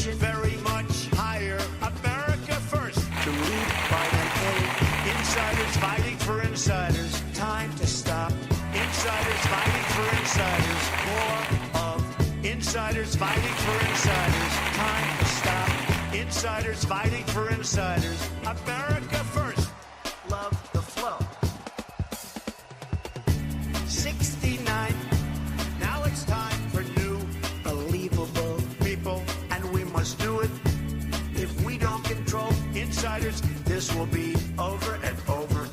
Communication very much higher. America first. To lead by an A. Insiders fighting for insiders. Time to stop. Insiders fighting for insiders. More of insiders fighting for insiders. Time to stop. Insiders fighting for insiders. America first. Love the flow. 69. Now it's time for new, believable people, and we must do it. If we don't control insiders, this will be over and over.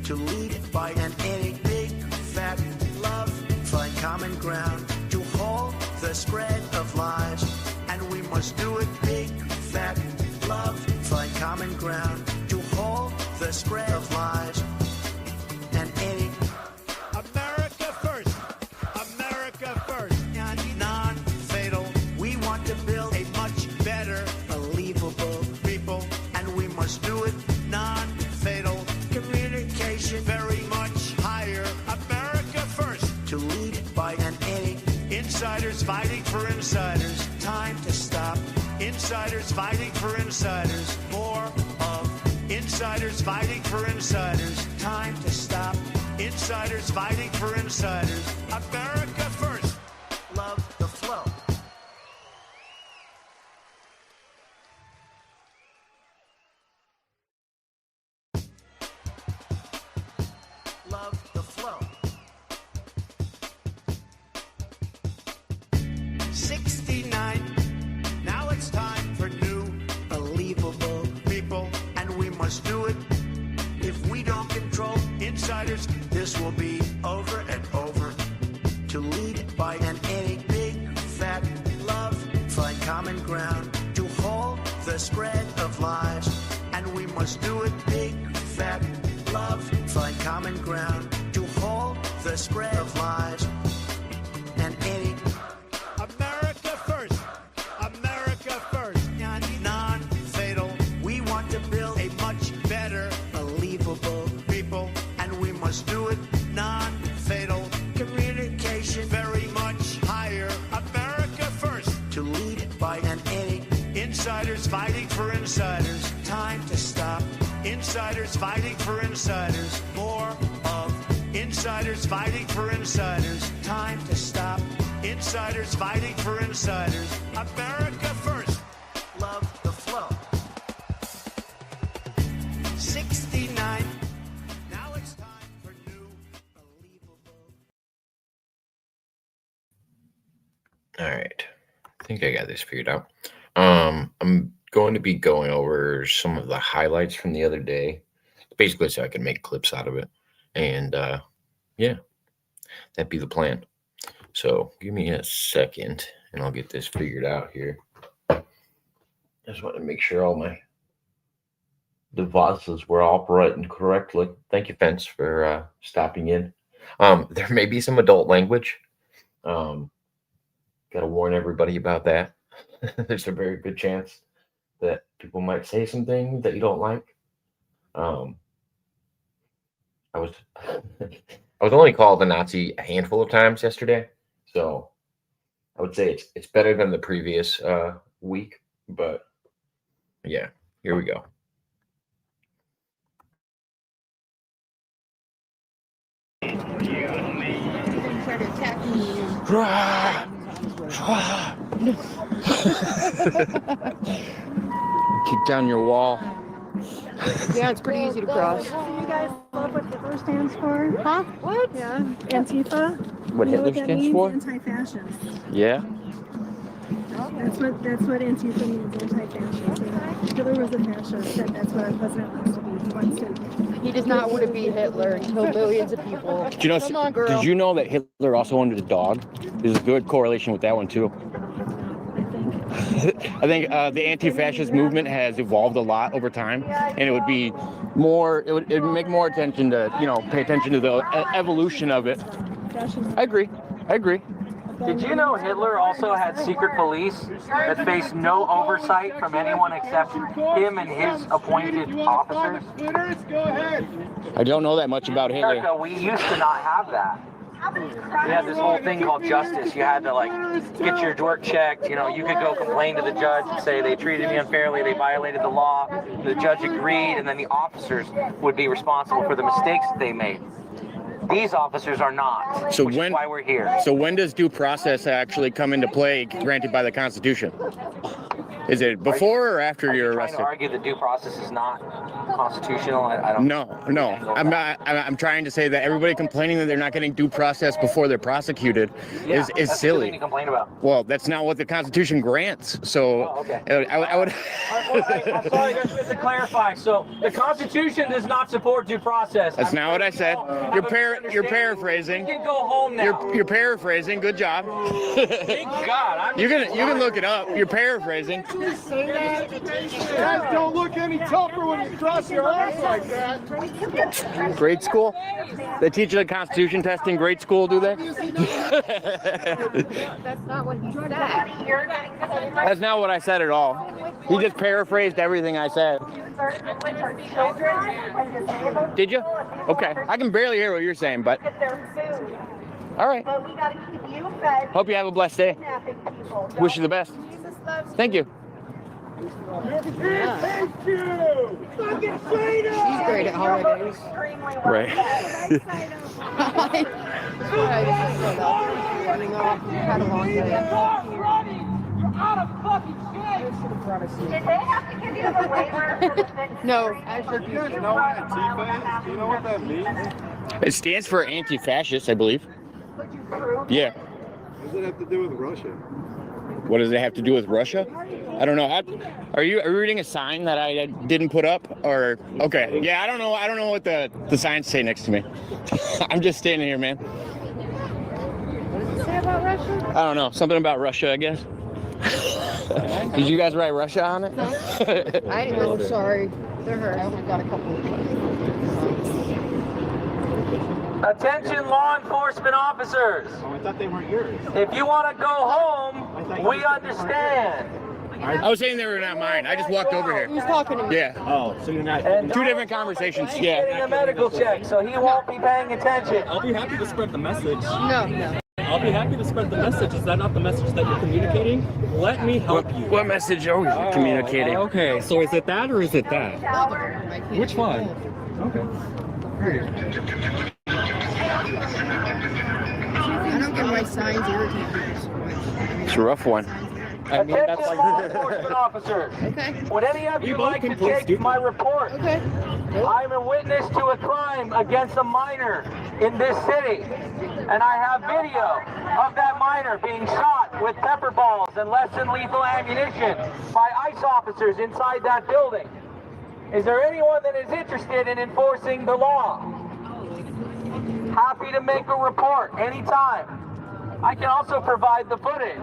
To lead by an A, big, fat love, find common ground, to halt the spread of lies, and we must do it. Big, fat love, find common ground, to halt the spread of lies, and A. America first. America first. Non-fatal. We want to build a much better, believable people, and we must do it. Non-fatal. Communication very much higher. America first. To lead by an A. Insiders fighting for insiders. Time to stop. Insiders fighting for insiders. More of insiders fighting for insiders. Time to stop. Insiders fighting for insiders. America first. Love the flow. Love the flow. 69. Now it's time for new, believable people, and we must do it. If we don't control insiders, this will be over and over. To lead by an A, big, fat love, find common ground, to halt the spread of lies, and we must do it. Big, fat love, find common ground, to halt the spread of lies, and A. America first. America first. Non-fatal. We want to build a much better, believable people, and we must do it. Non-fatal. Communication very much higher. America first. To lead by an A. Insiders fighting for insiders. Time to stop. Insiders fighting for insiders. More of insiders fighting for insiders. Time to stop. Insiders fighting for insiders. America first. Love the flow. 69. Now it's time for new, believable. All right. I think I got this figured out. I'm going to be going over some of the highlights from the other day, basically so I can make clips out of it. And yeah, that'd be the plan. So give me a second and I'll get this figured out here. I just want to make sure all my devices were operating correctly. Thank you, Fence, for stopping in. There may be some adult language. Got to warn everybody about that. There's a very good chance that people might say something that you don't like. I was only called a Nazi a handful of times yesterday, so I would say it's better than the previous week. But yeah, here we go. Kick down your wall. Yeah, it's pretty easy to cross. Do you guys love what Hitler stands for? Huh? What? Yeah, Antifa. What You know Hitler that stands means? for? Anti-fascist. Yeah. That's what Antifa means, anti-fascist. Yeah. Hitler was a fascist, and that's what our president wants to be. He wants to. He does not want to be Hitler and kill millions of people. Did you know? Come on, girl. Did you know that Hitler also wanted a dog? There's a good correlation with that one too. I think the anti-fascist movement has evolved a lot over time, and it would be more. It would make more attention to pay attention to the evolution of it. I agree. Did you know Hitler also had secret police that faced no oversight from anyone except him and his appointed officers? I don't know that much about Hitler. America, we used to not have that. we had this whole thing called justice. You had to like get your work checked. You know, you could go complain to the judge and say they treated me unfairly, they violated the law. The judge agreed, and then the officers would be responsible for the mistakes that they made. These officers are not. So which when- is why we're here. So when does due process actually come into play granted by the Constitution? Is it before or after Are you you're trying arrested? to argue that due process is not constitutional? I don't. No. I'm not. I'm trying to say that everybody complaining that they're not getting due process before they're prosecuted Yeah, is that's the thing silly. to complain about. Well, that's not what the Constitution grants. So Oh, okay. I would. I'm sorry, guys, we have to clarify. So the Constitution does not support due process. That's not what I said. You're paraphrasing. You can go home now. You're paraphrasing. Good job. Thank God. You can look it up. You're paraphrasing. Guys, don't look any tougher when you cross your arms like that. Grade school? They teach you the Constitution test in grade school, do they? That's not what he said. That's not what I said at all. He just paraphrased everything I said. Did you? Okay. I can barely hear what you're saying, but all right. But we got to keep you fed. Hope you have a blessed day. Kidnapping people. Wish you the best. Thank you. Thank you! Fucking freedom! He's great at holidays. Extremely Right. That's why I just showed up. Running off. Had a long day. Did they have to give you a waiver? No, actually, You guys know what Antifa is? Do you know what that means? It stands for anti-fascist, I believe. Would you prove? Yeah. What does it have to do with Russia? What does it have to do with Russia? I don't know. Are you reading a sign that I didn't put up? Or okay, yeah, I don't know. I don't know what the signs say next to me. I'm just standing here, man. what does it say about Russia? I don't know. Something about Russia, I guess. Did you guys write Russia on it? I didn't know. Sorry. They're hurt. I only got a couple. Attention law enforcement officers. Oh, I thought they weren't yours. If you want to go home, we understand. I was saying they were not mine. I just walked over He here. was talking to me. Yeah. Oh, so you're not. And Two different conversations. he's Yeah. getting a medical check, so he won't be paying attention. I'll be happy to spread the message. No. I'll be happy to spread the message. Is that not the message that you're communicating? Let me help you. What message are we communicating? Okay, so is it that or is it that? I can't Which one? Okay. I don't get why signs irritate me so much. It's a rough one. I mean, that's Attention law like. enforcement officers. Okay. Would any of We you both like can to please take do my that. report? Okay. I'm a witness to a crime against a minor in this city, and I have video of that minor being shot with pepper balls and less than lethal ammunition by ICE officers inside that building. Is there anyone that is interested in enforcing the law? Happy to make a report anytime. I can also provide the footage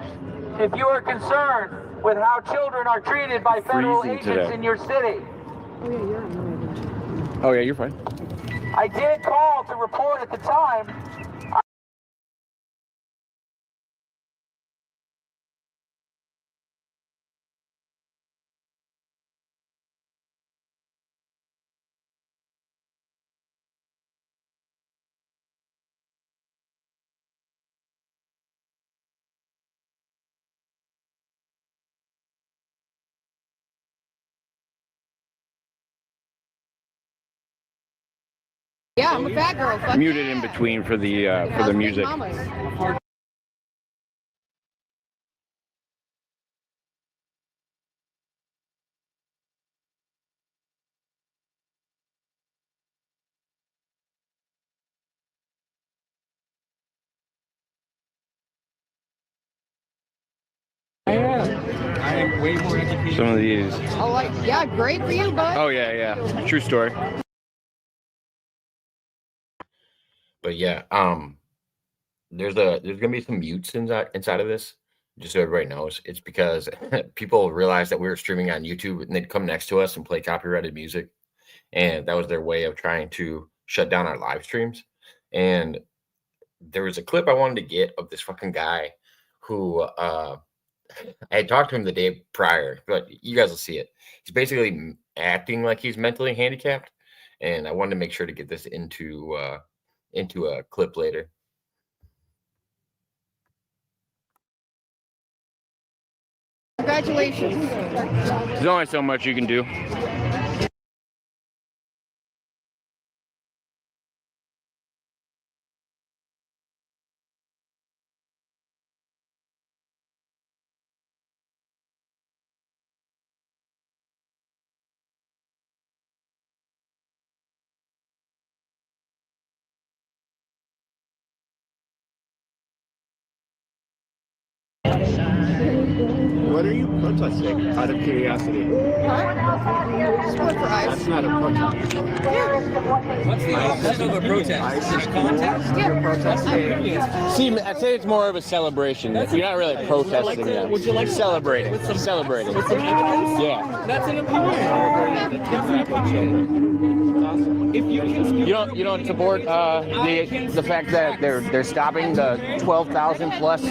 if you are concerned with how children are treated by federal Freezing agents today. in your city. Oh, yeah, you're annoying. Oh yeah, you're fine. I did call to report at the time. Yeah, I'm a fat girl. Fuck Muted yeah. in between for the How's Big music. Mama's? I am way more educated. Some of these. Oh, like, yeah, great for you, bud. Oh yeah. True story. But yeah, there's gonna be some mutes inside of this. Just so everybody knows, it's because people realized that we were streaming on YouTube and they'd come next to us and play copyrighted music, and that was their way of trying to shut down our live streams. And there was a clip I wanted to get of this fucking guy who I had talked to him the day prior, but you guys will see it. He's basically acting like he's mentally handicapped, and I wanted to make sure to get this into a clip later. Congratulations. There's only so much you can do. What are you protesting? Out of curiosity. That's not a protest. What's the opposite of a protest? Is it a contest? You're protesting. See, I'd say it's more of a celebration. You're not really protesting yet. Would you like celebrating? with some Celebrating. with some evidence? Yeah. That's an opinion. If you can, You don't support the fact that they're stopping the 12,000 plus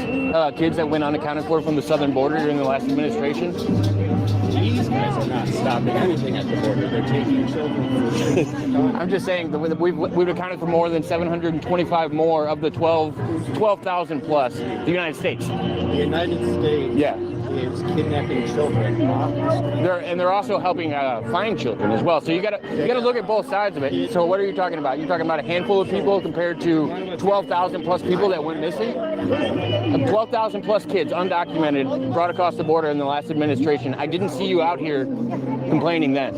kids that went unaccounted for from the southern border during the last administration. These guys are not stopping anything at the border. They're taking children. I'm just saying that we've accounted for more than 725 more of the 12,000 plus the United States. The United States Yeah. is kidnapping children off the street. They're also helping find children as well. So you gotta look at both sides of it. So what are you talking about? You're talking about a handful of people compared to 12,000 plus people that went missing. 12,000 plus kids undocumented brought across the border in the last administration. I didn't see you out here complaining then.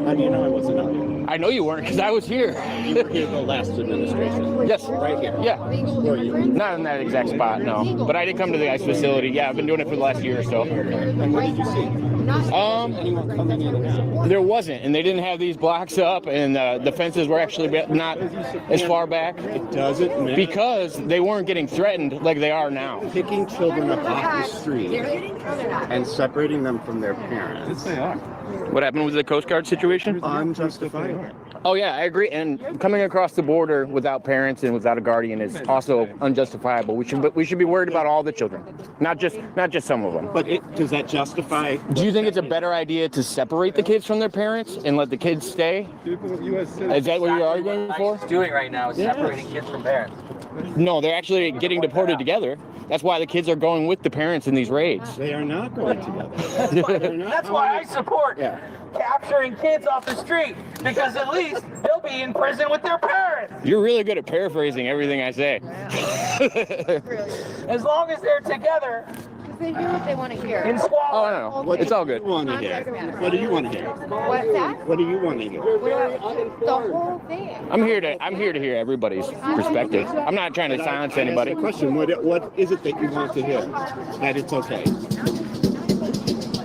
How do you know I wasn't out here? I know you weren't because I was here. You were here the last administration. Yes. Right here. Yeah. Were you? Not in that exact spot, no. But I did come to the ICE facility. Yeah, I've been doing it for the last year or so. And what did you see? Anyone coming in and out? There wasn't, and they didn't have these blocks up, and the fences were actually not as far back It doesn't matter. because they weren't getting threatened like they are now. Picking children up off the street and separating them from their parents. What happened with the Coast Guard situation? Unjustified. Oh yeah, I agree. And coming across the border without parents and without a guardian is also unjustifiable. We should be worried about all the children, not just some of them. But does that justify? Do you think it's a better idea to separate the kids from their parents and let the kids stay? Is that what you're arguing for? Doing right now is separating kids from parents. No, they're actually getting deported together. That's why the kids are going with the parents in these raids. They are not going together. That's why I support capturing kids off the street, because at least they'll be in prison with their parents. You're really good at paraphrasing everything I say. As long as they're together They hear what they want to hear. in squalor. Oh, no, no. It's all good. What do you want to hear? What do you want to hear? What's that? What do you want to hear? The whole thing. I'm here to hear everybody's perspective. I'm not trying to silence anybody. The question: What is it that you want to hear? That it's okay.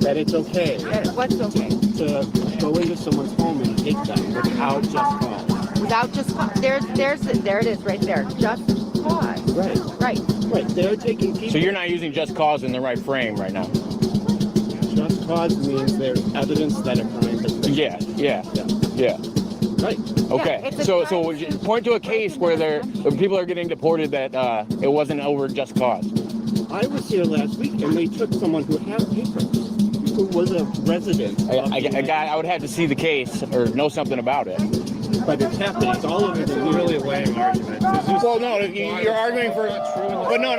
That it's okay What's okay? to go into someone's home and take them without just cause. Without just cause. There it is right there. Just cause. Right. Right. Right. They're taking people. So you're not using just cause in the right frame right now. Just cause means there's evidence that a crime has been. Yeah. Right. Okay. it's a So crime. would you point to a case where people are getting deported that it wasn't over just cause. I was here last week and they took someone who had papers, who was a resident. I would have to see the case or know something about it. But it's happening. It's all over the news. Really a lame argument. Well, no, you're arguing for, but no.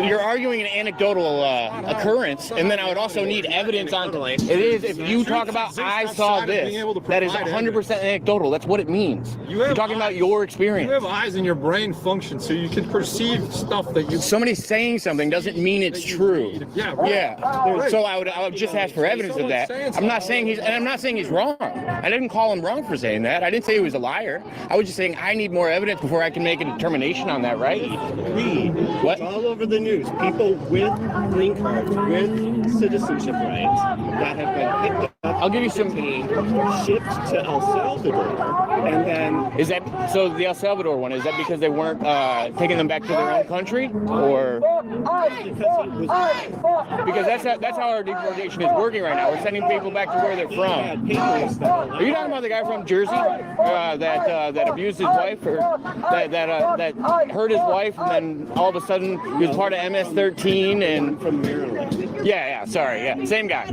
You're arguing an anecdotal occurrence, and then I would also need evidence on it. Is if you talk about I saw this, that is 100% anecdotal. That's what it means. You're talking about your experience. You have eyes and your brain function, so you can perceive stuff that you. Somebody saying something doesn't mean it's true. Yeah. Right. Yeah. So I would just ask for evidence of that. I'm not saying he's wrong. I didn't call him wrong for saying that. I didn't say he was a liar. I was just saying I need more evidence before I can make a determination on that, right? Read. What? It's all over the news. People with green cards, with citizenship rights that have been picked up. I'll give you some. Shipped to El Salvador, and then Is that so? The El Salvador one, is that because they weren't taking them back to their own country, or because that's how our deportation is working right now? We're sending people back to where they're from. Are you talking about the guy from Jersey that abused his wife, or that hurt his wife, and then all of a sudden he was part of MS-13 and from Maryland. Yeah, sorry, yeah, same guy.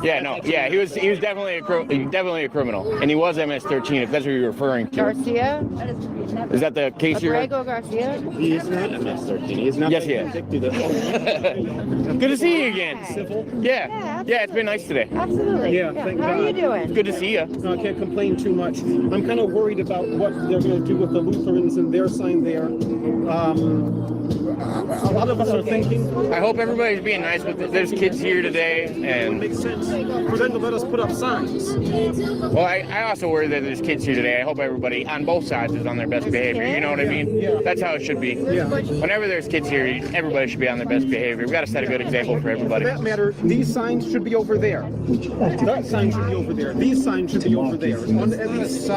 Yeah, no, yeah, he was definitely a criminal, and he was MS-13 if that's what you're referring to. Garcia? Is that the case you're? Abrego Garcia? He is not MS-13. He is not. Yes, he is. Good to see you again. Civil. Yeah, it's been nice today. Absolutely. Yeah, thank How God. are you doing? Good to see you. I can't complain too much. I'm kind of worried about what they're going to do with the Lutherans and their sign there. A lot of us are thinking. I hope everybody's being nice with it. There's kids here today, It and makes sense for them to let us put up signs. well, I also worry that there's kids here today. I hope everybody on both sides is on their best behavior. You know what I mean? Yeah. That's how it should be. Yeah. Whenever there's kids here, everybody should be on their best behavior. We got to set a good example for For everybody. that matter, these signs should be over there. That sign should be over there. These signs should be over there. One at least.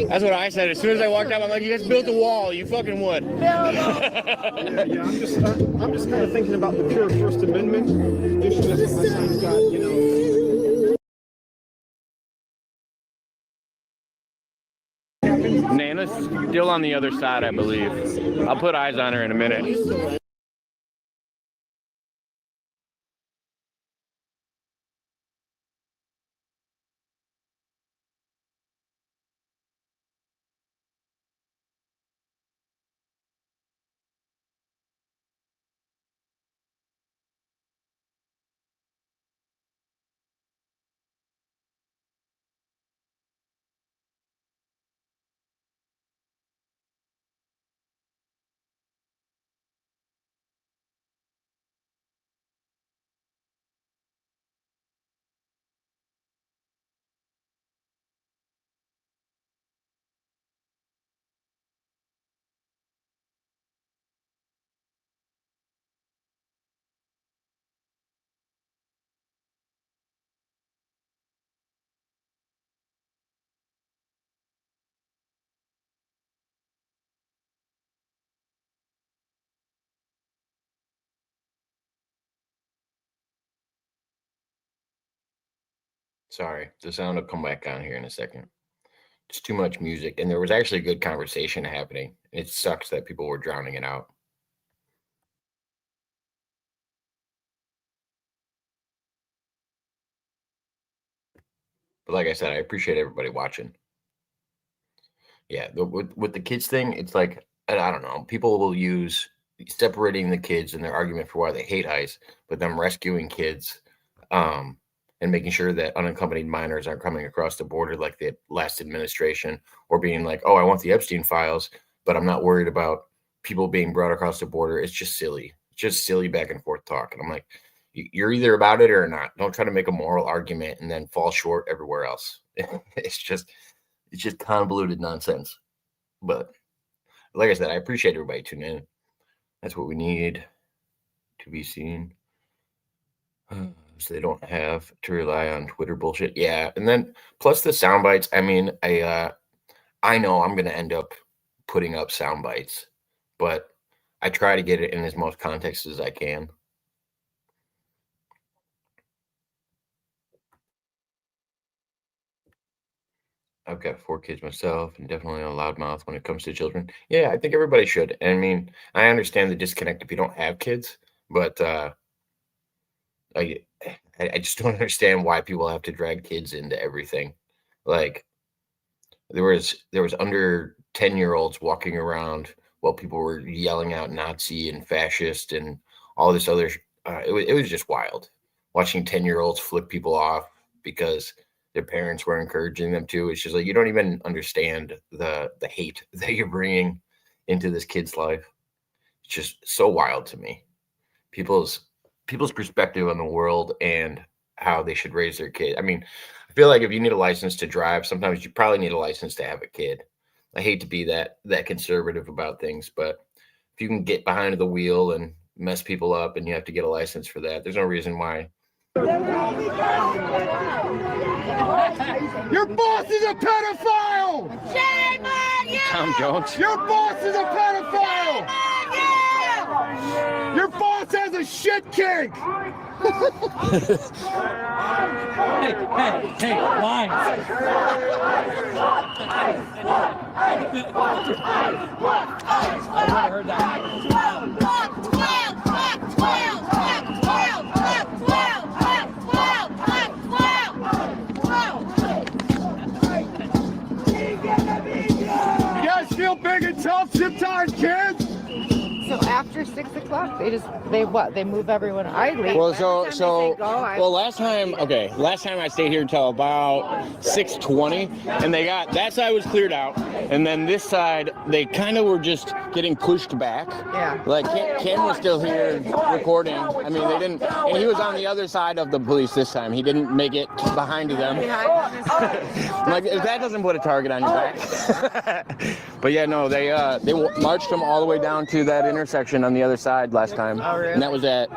That's what I said. As soon as I walked out, I'm like, you guys built a wall. You fucking would. Yeah, I'm just kind of thinking about the pure First Amendment issue that my son's got, you know. Nana's still on the other side, I believe. I'll put eyes on her in a minute. Sorry, the sound will come back on here in a second. Just too much music, and there was actually a good conversation happening. It sucks that people were drowning it out. But like I said, I appreciate everybody watching. Yeah, with the kids thing, it's like, I don't know. People will use separating the kids in their argument for why they hate ICE, but them rescuing kids, and making sure that unaccompanied minors aren't coming across the border like the last administration, or being like, oh, I want the Epstein files, but I'm not worried about people being brought across the border. It's just silly. It's just silly back and forth talk. And I'm like, you're either about it or not. Don't try to make a moral argument and then fall short everywhere else. It's just convoluted nonsense. But like I said, I appreciate everybody tuning in. That's what we need to be seen. So they don't have to rely on Twitter bullshit. Yeah. And then plus the sound bites. I mean, I know I'm going to end up putting up sound bites, but I try to get it in as most context as I can. I've got 4 kids myself and definitely a loudmouth when it comes to children. Yeah, I think everybody should. I mean, I understand the disconnect if you don't have kids, but I just don't understand why people have to drag kids into everything. Like there was under 10-year-olds walking around while people were yelling out Nazi and fascist and all this other. It was just wild watching 10-year-olds flip people off because their parents were encouraging them to. It's just like, you don't even understand the hate that you're bringing into this kid's life. It's just so wild to me. People's perspective on the world and how they should raise their kid. I mean, I feel like if you need a license to drive, sometimes you probably need a license to have a kid. I hate to be that conservative about things, but if you can get behind the wheel and mess people up and you have to get a license for that, there's no reason why. Your boss is a pedophile! Shame on you! Tom Jones. Your boss is a pedophile! Shame on you! Your boss has a a shit king. Hey, lines. I heard that. You guys feel big and tough sometimes, kids? So after 6 o'clock, they move everyone. I leave. Well, Every time they say go, last time I stayed here until about 6:20, and that side was cleared out, and then this side they kind of were just getting pushed back. Yeah. Like Ken was still here recording. I mean, they didn't, and he was on the other side of the police this time. He didn't make it behind them. Like if that doesn't put a target on your back. But yeah, no, they marched them all the way down to that intersection on the other side last time. Oh, really? And that was at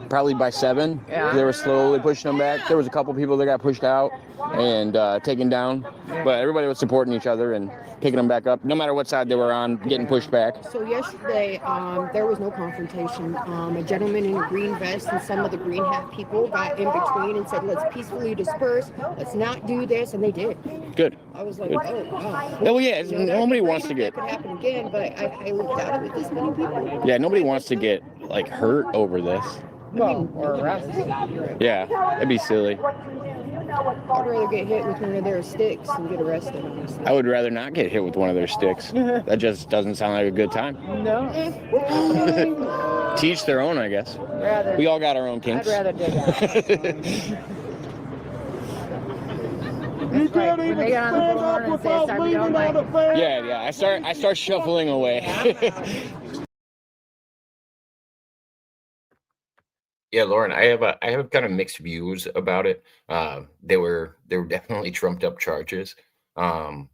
probably by 7. Yeah. They were slowly pushing them back. There was a couple people that got pushed out and taken down, but everybody was supporting each other and picking them back up, no matter what side they were on, getting pushed back. So yesterday, there was no confrontation. A gentleman in a green vest and some of the green hat people got in between and said, let's peacefully disperse, let's not do this, and they did. Good. I was like, Good. oh, wow. Oh yeah, nobody wants to get. That could happen again, but I highly doubt it with this many people. Yeah, nobody wants to get like hurt over this. Well, or arrested. Yeah, that'd be silly. I'd rather get hit with one of their sticks and get arrested, honestly. I would rather not get hit with one of their sticks. That just doesn't sound like a good time. No. Teach their own, I guess. Rather. We all got our own kinks. I'd rather dig out. That's right. When they get on the bullhorn and say it's time to go, I'm like, Yeah. I start shuffling away. Yeah, Lauren, I have kind of mixed views about it. They were definitely trumped up charges on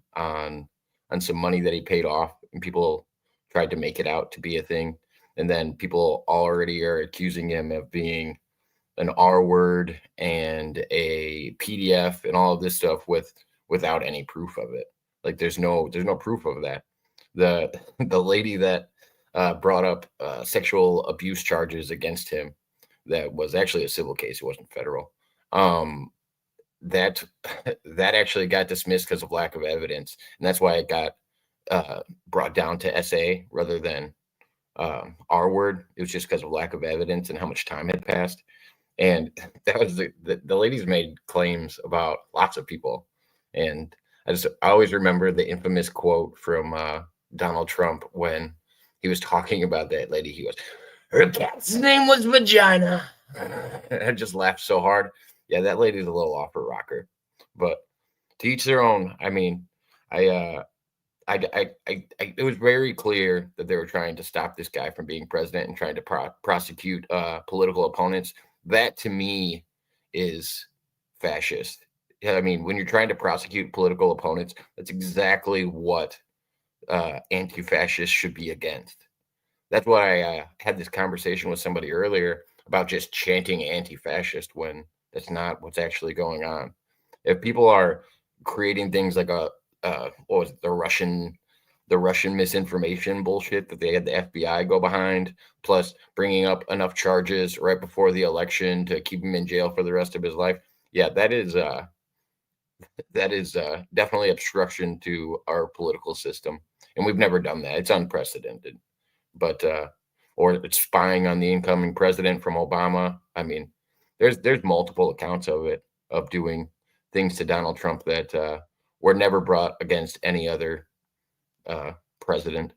some money that he paid off, and people tried to make it out to be a thing. And then people already are accusing him of being an R word and a PDF and all of this stuff without any proof of it. Like there's no proof of that. The lady that brought up sexual abuse charges against him, that was actually a civil case, it wasn't federal. That actually got dismissed because of lack of evidence, and that's why it got brought down to SA rather than R word. It was just because of lack of evidence and how much time had passed. And that was the ladies made claims about lots of people, and I always remember the infamous quote from Donald Trump when he was talking about that lady. He was, her cat's name was Vagina. I just laughed so hard. Yeah, that lady's a little off her rocker, but to each their own. I mean, it was very clear that they were trying to stop this guy from being president and trying to prosecute political opponents. That to me is fascist. Yeah, I mean, when you're trying to prosecute political opponents, that's exactly what anti-fascists should be against. That's why I had this conversation with somebody earlier about just chanting anti-fascist when that's not what's actually going on. If people are creating things like what was it, the Russian misinformation bullshit that they had the FBI go behind, plus bringing up enough charges right before the election to keep him in jail for the rest of his life. Yeah, that is definitely obstruction to our political system, and we've never done that. It's unprecedented. But or it's spying on the incoming president from Obama. I mean, there's multiple accounts of it, of doing things to Donald Trump that were never brought against any other president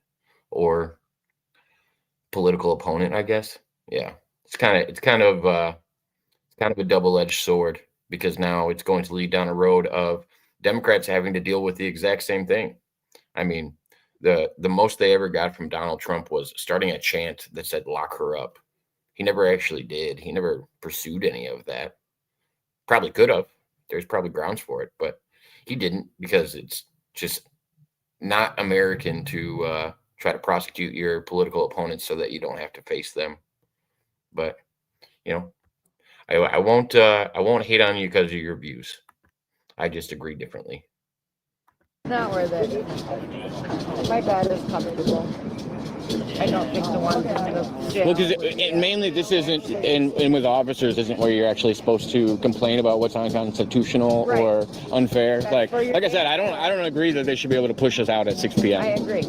or political opponent, I guess. Yeah, it's kind of a double-edged sword, because now it's going to lead down a road of Democrats having to deal with the exact same thing. I mean, the most they ever got from Donald Trump was starting a chant that said "lock her up." He never actually did. He never pursued any of that. Probably could have. There's probably grounds for it, but he didn't, because it's just not American to try to prosecute your political opponents so that you don't have to face them. But I won't hate on you because of your views. I just agree differently. Not worth it. My dad is comfortable. I don't think the ones in the jail. Well, because mainly this isn't, and with officers, isn't where you're actually supposed to complain about what's unconstitutional or unfair. Like I said, I don't agree that they should be able to push us out at 6 p.m. I agree.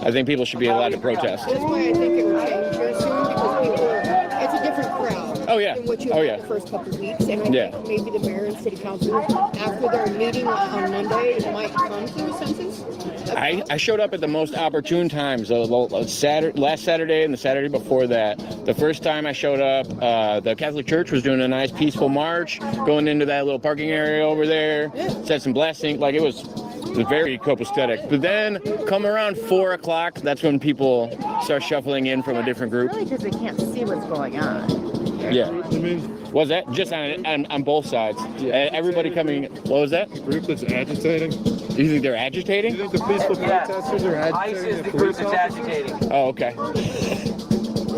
I think people should be allowed to protest. That's why I think it would change very soon because people, it's a different crowd. Oh, yeah. Than what you Oh, had yeah. the first couple of weeks. And I think maybe the mayor and city council, after their meeting on Monday, might come to a census. I showed up at the most opportune times. Last Saturday and the Saturday before that. The first time I showed up, the Catholic Church was doing a nice peaceful march, going into that little parking area over there, said some blessing. Like it was very copacetic. But then come around 4 o'clock, that's when people start shuffling in from a different group. Really, because they can't see what's going on. Yeah. Was that just on both sides? Everybody coming. What was that? Group that's agitating. Do you think they're agitating? Do you think the peaceful protesters are agitating? ICE is the group that's agitating. Oh, okay.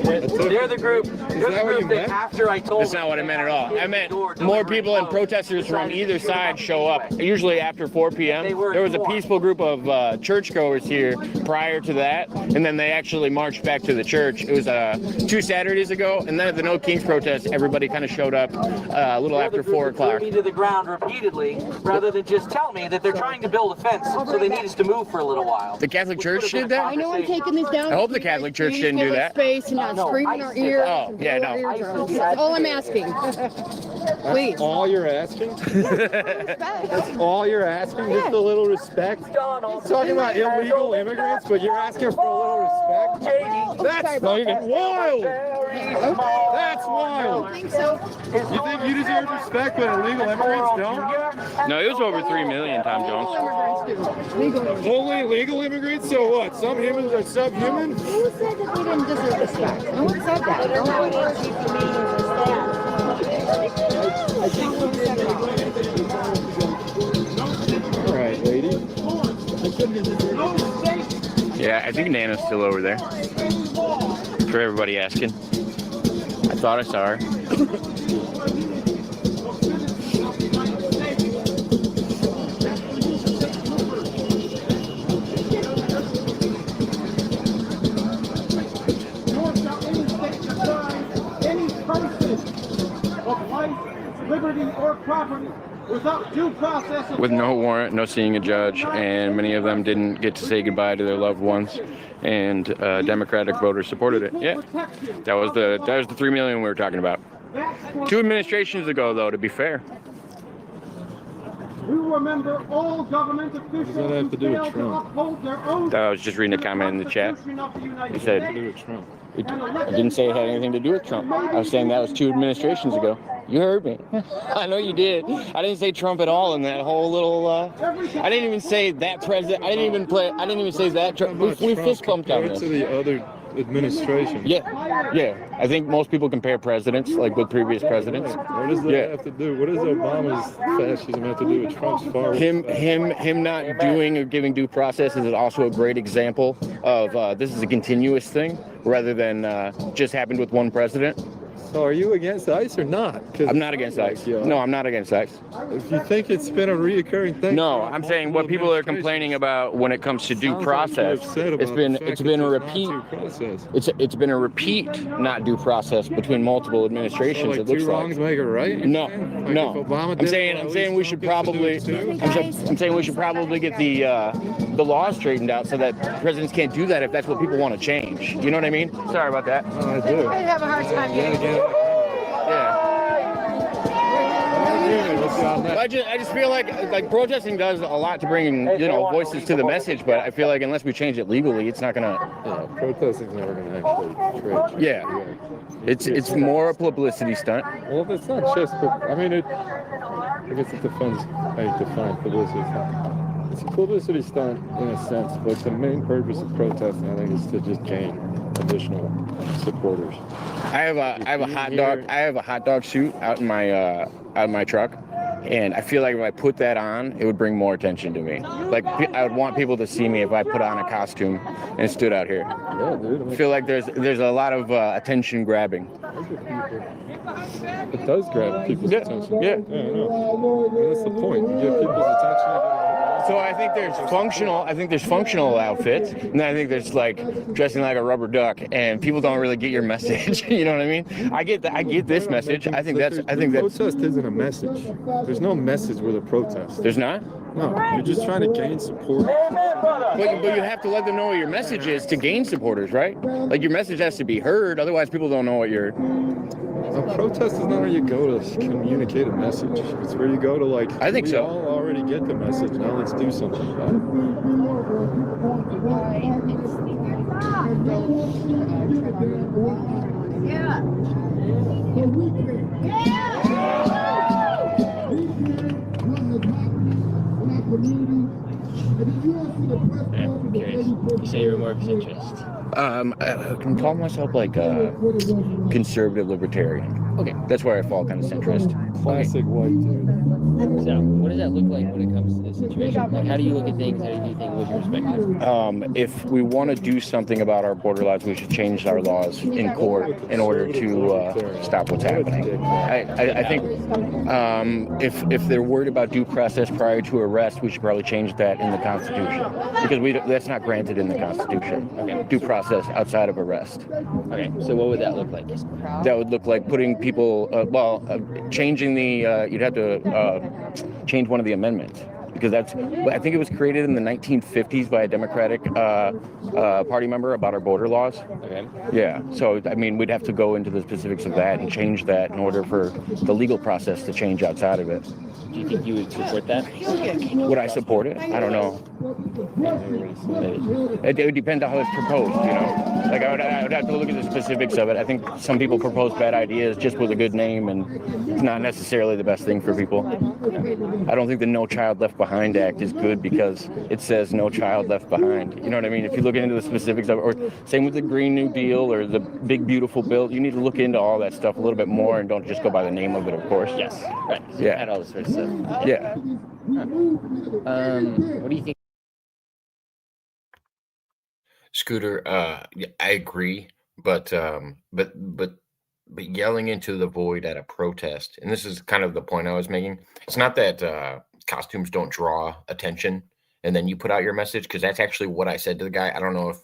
They're the group. They're the group that after I told. That's not what I meant at all. I meant more people and protesters from either side show up. Usually after 4 p.m. There was a peaceful group of churchgoers here prior to that, and then they actually marched back to the church. It was 2 Saturdays ago, and then at the No Kings protest, everybody kind of showed up a little after 4 o'clock. Me to the ground repeatedly, rather than just tell me that they're trying to build a fence, so they need us to move for a little while. The Catholic Church did that? I know I'm taking this down. I hope the Catholic Church didn't do that. Space and not screaming our ears. Oh, yeah, no. That's all I'm asking. Please. That's all you're asking? That's all you're asking? Just a little respect? You're talking about illegal immigrants, but you're asking for a little respect? That's fucking wild! That's wild! I think so. You think you deserve respect, but illegal immigrants don't? No, it was over 3 million, Tom Jones. Only legal immigrants? So what? Some humans are subhuman? Who said that they didn't deserve respect? No one said that. No one All right, lady. Yeah, I think Nana's still over there. For everybody asking. I thought I saw her. Liberty or property without due process. With no warrant, no seeing a judge, and many of them didn't get to say goodbye to their loved ones. And Democratic voters supported it. Yeah, that was the 3 million we were talking about. 2 administrations ago, though, to be fair. We remember all government officials What does that have to do with Trump? uphold their own. I was just reading a comment in the chat. He said, What does it do with Trump? I didn't say it had anything to do with Trump. I was saying that was 2 administrations ago. You heard me. I know you did. I didn't say Trump at all in that whole little. I didn't even say that president. I didn't even say that. We fist bumped on this. To the other administration. Yeah. I think most people compare presidents, like with previous presidents. What does that have to do? What does Obama's fascism have to do with Trump's far? Him not doing or giving due process is also a great example of this is a continuous thing rather than just happened with one president. So are you against ICE or not? I'm not against ICE. No, I'm not against ICE. If you think it's been a reoccurring thing. No, I'm saying what people are complaining about when it comes to due process. It's been a repeat. It's been a repeat not due process between multiple administrations. So it looks two wrongs make it right? No, Like no. if Obama I'm did saying it, I'm at saying we least should Trump probably gets to do it too? I'm saying we should probably get the law straightened out so that presidents can't do that if that's what people want to change. You know what I mean? Sorry about that. I do. I have a hard time getting I just feel like protesting does a lot to bring voices to the message, but I feel like unless we change it legally, it's not gonna. Yeah, protesting's never gonna actually trade. Yeah, it's more a publicity stunt. Well, it's not just. I mean, I guess it depends how you define publicity stunt. It's a publicity stunt in a sense, but the main purpose of protesting, I think, is to just gain additional supporters. I have a hot dog suit out in my truck, and I feel like if I put that on, it would bring more attention to me. Like I would want people to see me if I put on a costume and stood out here. Yeah, dude. I feel like there's a lot of attention grabbing. It does grab people's attention. Yeah. I know. That's the point. You get people's attention. So I think there's functional outfits, and then I think there's like dressing like a rubber duck, and people don't really get your message. You know what I mean? I get this message. I think that's protest isn't a message. There's no message with a protest. There's not? No, you're just trying to gain support. But you have to let them know what your message is to gain supporters, right? Like your message has to be heard, otherwise people don't know what you're. A protest is not where you go to communicate a message. It's where you go to like. I think so. We all already get the message. Now let's do something about it. You say you're more of interest. I can call myself like a conservative libertarian. Okay. That's where I fall kind of centrist. Classic white dude. So, what does that look like when it comes to this situation? Like, how do you look at things? How do you think? What's your perspective? If we want to do something about our border laws, we should change our laws in court in order to stop what's happening. I think if they're worried about due process prior to arrest, we should probably change that in the Constitution because that's not granted in the Constitution. Okay. Due process outside of arrest. Okay. So what would that look like? That would look like putting people. Changing the. You'd have to change one of the amendments. Because I think it was created in the 1950s by a Democratic Party member about our border laws. Okay. Yeah. So, I mean, we'd have to go into the specifics of that and change that in order for the legal process to change outside of it. Do you think you would support that? Would I support it? I don't know. It would depend on how it's proposed, you know? Like, I would have to look at the specifics of it. I think some people propose bad ideas just with a good name, and it's not necessarily the best thing for people. I don't think the No Child Left Behind Act is good because it says no child left behind. You know what I mean? If you look into the specifics of it, or same with the Green New Deal or the Big Beautiful Bill, you need to look into all that stuff a little bit more and don't just go by the name of it, of course. Yes. Right. So yeah. all this sort of stuff. Yeah. What do you think? Scooter, yeah, I agree, but yelling into the void at a protest, and this is kind of the point I was making. It's not that costumes don't draw attention, and then you put out your message, because that's actually what I said to the guy. I don't know if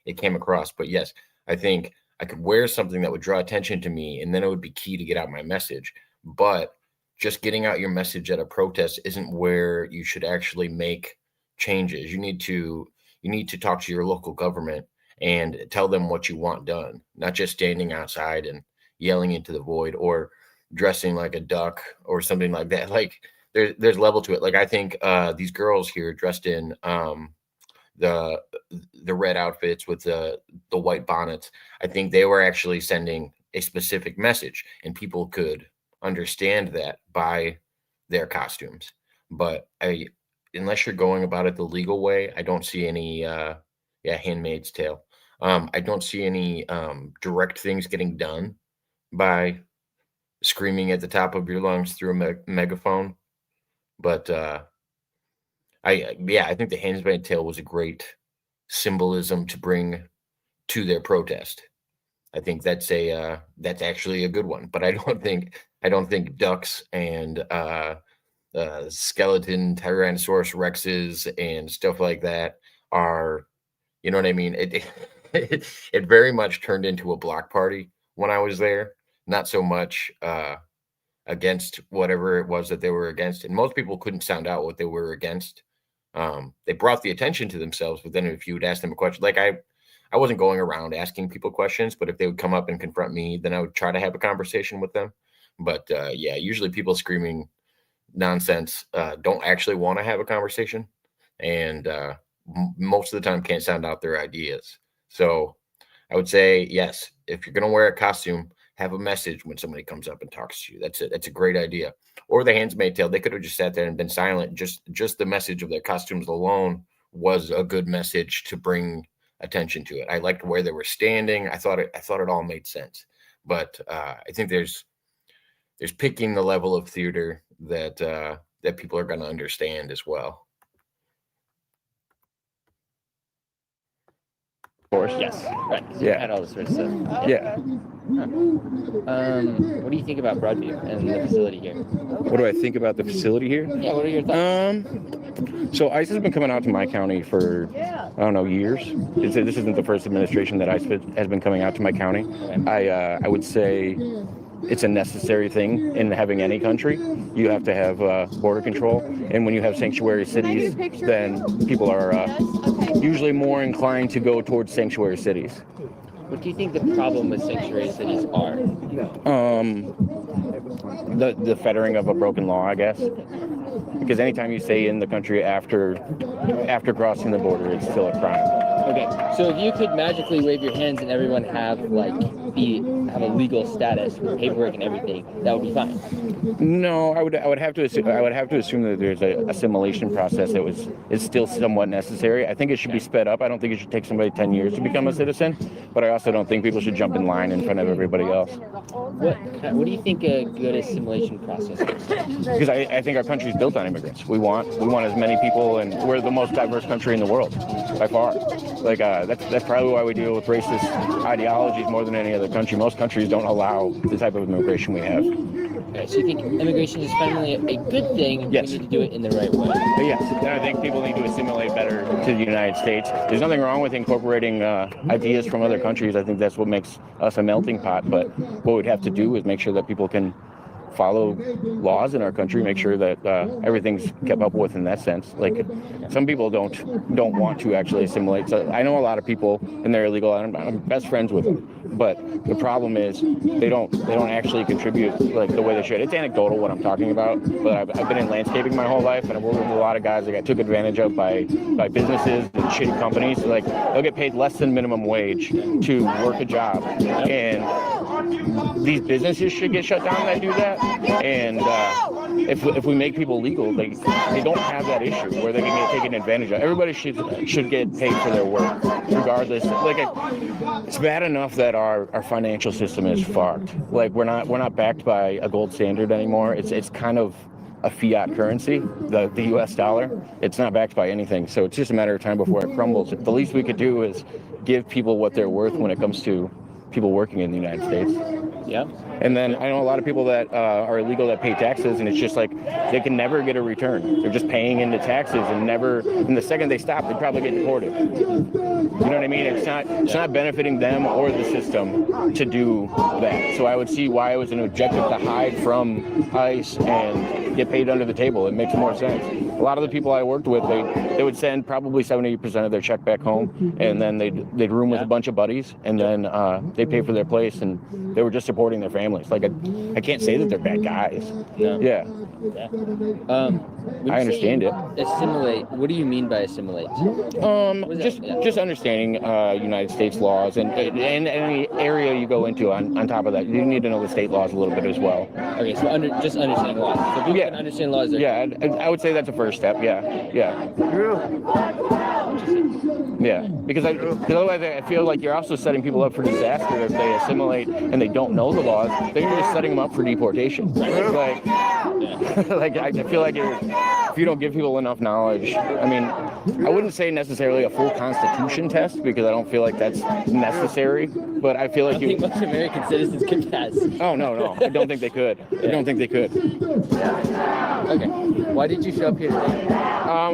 it came across, but yes, I think I could wear something that would draw attention to me, and then it would be key to get out my message. But just getting out your message at a protest isn't where you should actually make changes. You need to talk to your local government and tell them what you want done, not just standing outside and yelling into the void or dressing like a duck or something like that. Like there's level to it. Like I think these girls here dressed in the red outfits with the white bonnets, I think they were actually sending a specific message, and people could understand that by their costumes. But unless you're going about it the legal way, I don't see any Handmaid's Tale. I don't see any direct things getting done by screaming at the top of your lungs through a megaphone. But I think the Handmaid's Tale was a great symbolism to bring to their protest. I think that's actually a good one. But I don't think ducks and skeleton Tyrannosaurus Rexes and stuff like that are, you know what I mean? It very much turned into a block party when I was there. Not so much against whatever it was that they were against. And most people couldn't sound out what they were against. They brought the attention to themselves, but then if you would ask them a question, like I wasn't going around asking people questions, but if they would come up and confront me, then I would try to have a conversation with them. But usually people screaming nonsense don't actually want to have a conversation, and most of the time can't sound out their ideas. So I would say, yes, if you're going to wear a costume, have a message when somebody comes up and talks to you. That's it. That's a great idea. Or the Handmaid's Tale, they could have just sat there and been silent. Just the message of their costumes alone was a good message to bring attention to it. I liked where they were standing. I thought it all made sense. But I think there's picking the level of theater that people are going to understand as well. course. Yes, right. So Yeah. you had all this sort of stuff. Yeah. What do you think about Broadview and the facility here? What do I think about the facility here? Yeah, what are your thoughts? So ICE has been coming out to my county for, I don't know, years. This isn't the first administration that ICE has been coming out to my county. I would say it's a necessary thing in having any country. You have to have border control. And when you have sanctuary cities, then people are usually more inclined to go towards sanctuary cities. What do you think the problem with sanctuary cities are? The fettering of a broken law, I guess. Because anytime you stay in the country after crossing the border, it's still a crime. Okay, so if you could magically wave your hands and everyone have a legal status with paperwork and everything, that would be fine. No, I would have to assume that there's a assimilation process that is still somewhat necessary. I think it should be sped up. I don't think it should take somebody 10 years to become a citizen, but I also don't think people should jump in line in front of everybody else. What do you think a good assimilation process is? Because I think our country is built on immigrants. We want as many people, and we're the most diverse country in the world by far. That's probably why we deal with racist ideologies more than any other country. Most countries don't allow the type of immigration we have. Okay, so you think immigration is finally a good thing, and Yes. we need to do it in the right way? Yes, and I think people need to assimilate better to the United States. There's nothing wrong with incorporating ideas from other countries. I think that's what makes us a melting pot. But what we'd have to do is make sure that people can follow laws in our country, make sure that everything's kept up with in that sense. Like some people don't want to actually assimilate. So I know a lot of people and they're illegal. I'm best friends with them, but the problem is they don't actually contribute like the way they should. It's anecdotal what I'm talking about, but I've been in landscaping my whole life, and I've worked with a lot of guys that got took advantage of by businesses and shitty companies. Like they'll get paid less than minimum wage to work a job, and these businesses should get shut down that do that. And if we make people legal, they don't have that issue where they can get taken advantage of. Everybody should get paid for their work, regardless. It's bad enough that our financial system is fucked. Like we're not backed by a gold standard anymore. It's kind of a fiat currency, the U.S. dollar. It's not backed by anything, so it's just a matter of time before it crumbles. The least we could do is give people what they're worth when it comes to people working in the United States. Yeah. And then I know a lot of people that are illegal that pay taxes, and it's just like they can never get a return. They're just paying into taxes and the second they stop, they probably get deported. You know what I mean? It's not benefiting them or the system to do that. So I would see why it was an objective to hide from ICE and get paid under the table. It makes more sense. A lot of the people I worked with, they would send probably 70% of their check back home, and then they'd room with a bunch of buddies, and then they pay for their place, and they were just supporting their families. Like I can't say that they're bad guys. No. Yeah. When you I understand say it. Assimilate. What do you mean by assimilate? Just understanding United States laws and any area you go into. On top of that, you need to know the state laws a little bit as well. Okay, so just understanding laws. So people can understand laws. Yeah, I would say that's a first step. Yeah. Yeah, because otherwise I feel like you're also setting people up for disaster if they assimilate and they don't know the laws. Then you're just setting them up for deportation. Like I feel like if you don't give people enough knowledge, I mean, I wouldn't say necessarily a full constitution test because I don't feel like that's necessary. But I feel like I think most American citizens could pass. Oh no, I don't think they could. I don't think they could. Okay, why did you show up here today?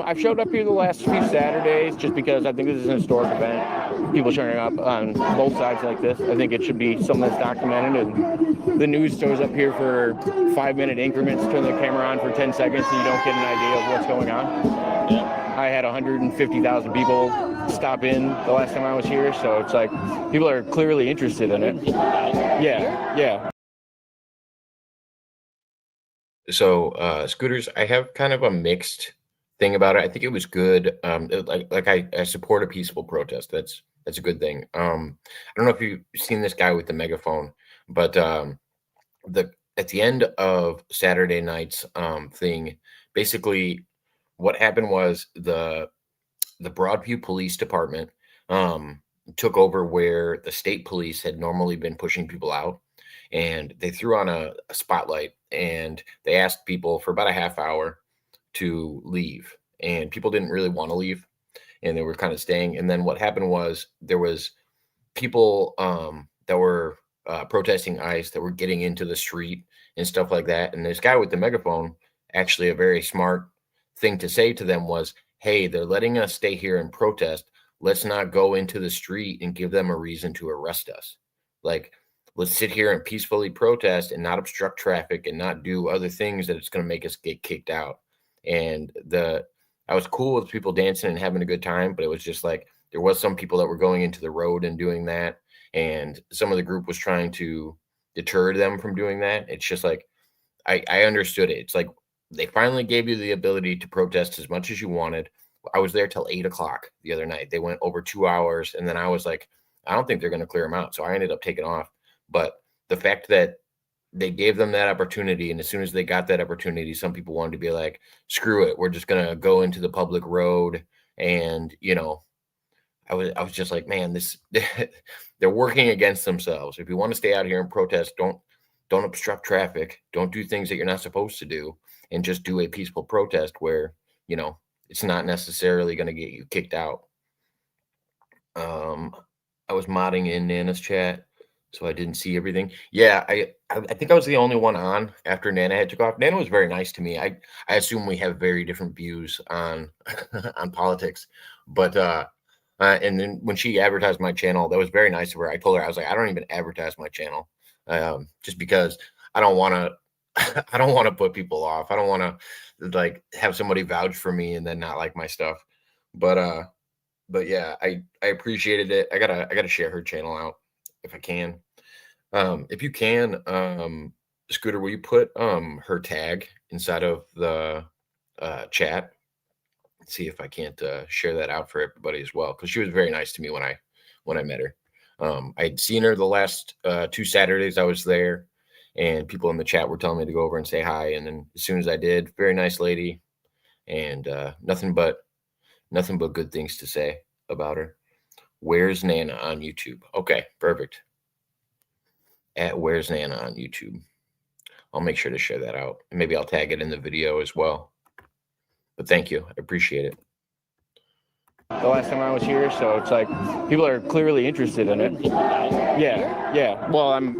I've showed up here the last few Saturdays just because I think this is an historic event. People showing up on both sides like this. I think it should be something that's documented, and the news shows up here for 5-minute increments, turn the camera on for 10 seconds so you don't get an idea of what's going on. Yeah. I had 150,000 people stop in the last time I was here, so it's like people are clearly interested in it. Yeah. So, Scooters, I have kind of a mixed thing about it. I think it was good. I support a peaceful protest. That's a good thing. I don't know if you've seen this guy with the megaphone, but at the end of Saturday night's thing, basically what happened was the Broadview Police Department took over where the state police had normally been pushing people out, and they threw on a spotlight, and they asked people for about a half hour to leave, and people didn't really want to leave. and they were kind of staying. And then what happened was there was people that were protesting ICE that were getting into the street and stuff like that. And this guy with the megaphone, actually a very smart thing to say to them was, hey, they're letting us stay here and protest. Let's not go into the street and give them a reason to arrest us. Like, let's sit here and peacefully protest and not obstruct traffic and not do other things that it's going to make us get kicked out. And I was cool with people dancing and having a good time, but it was just like, there was some people that were going into the road and doing that. And some of the group was trying to deter them from doing that. It's just like, I understood it. It's like, they finally gave you the ability to protest as much as you wanted. I was there till 8 o'clock the other night. They went over 2 hours. And then I was like, I don't think they're going to clear them out. So I ended up taking off. But the fact that they gave them that opportunity, and as soon as they got that opportunity, some people wanted to be like, screw it, we're just going to go into the public road. And, you know, I was just like, man, this they're working against themselves. If you want to stay out here and protest, don't obstruct traffic. Don't do things that you're not supposed to do, and just do a peaceful protest where, you know, it's not necessarily going to get you kicked out. I was modding in Nana's chat, so I didn't see everything. Yeah, I think I was the only one on after Nana had took off. Nana was very nice to me. I assume we have very different views on on politics, but and then when she advertised my channel, that was very nice of her. I told her, I was like, I don't even advertise my channel, just because I don't want to put people off. I don't want to like have somebody vouch for me and then not like my stuff. But yeah, I appreciated it. I gotta share her channel out if I can. If you can, Scooter, will you put her tag inside of the chat? See if I can't share that out for everybody as well, because she was very nice to me when I met her. I'd seen her the last 2 Saturdays I was there, and people in the chat were telling me to go over and say hi. And then as soon as I did, very nice lady, and nothing but good things to say about her. Where's Nana on YouTube? Okay, perfect. At Where's Nana on YouTube. I'll make sure to share that out. And maybe I'll tag it in the video as well. But thank you. I appreciate it. The last time I was here, so it's like people are clearly interested in it. Yeah. Well, I'm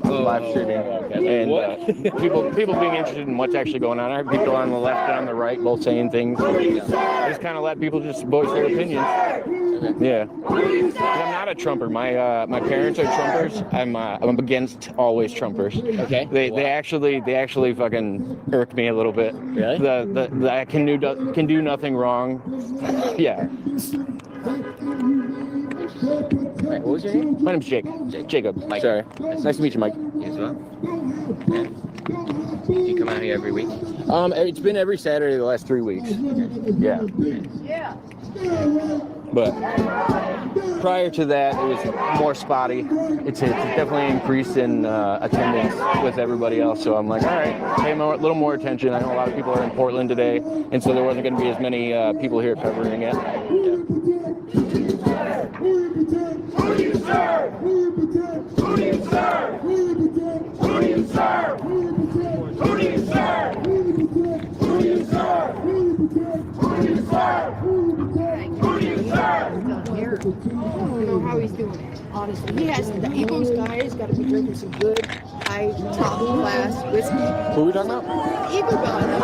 live streaming, and people being interested in what's actually going on. I have people on the left and on the right both saying things. I just kind of let people just voice their opinions. Yeah. I'm not a Trumper. My parents are Trumpers. I'm against always Trumpers. Okay. They actually fucking irk me a little bit. Really? The I can do nothing wrong. Yeah. Right, what was your name? My name's Jake. Jacob. Mike. Sorry. Nice to meet you, Mike. You as well. Yeah. Do you come out here every week? It's been every Saturday the last 3 weeks. Yeah. Yeah. But prior to that, it was more spotty. It's definitely increased in attendance with everybody else. So I'm like, all right, pay a little more attention. I know a lot of people are in Portland today, and so there wasn't going to be as many people here covering it. Who do you serve? Who do you serve? Who do you serve? Who do you serve? Who do you serve? Who do you serve? Who do you serve? I don't know how he's doing it, honestly. He has the Eagles guys got to be drinking some good high top class whiskey. Who are we talking about? The Eagle guy.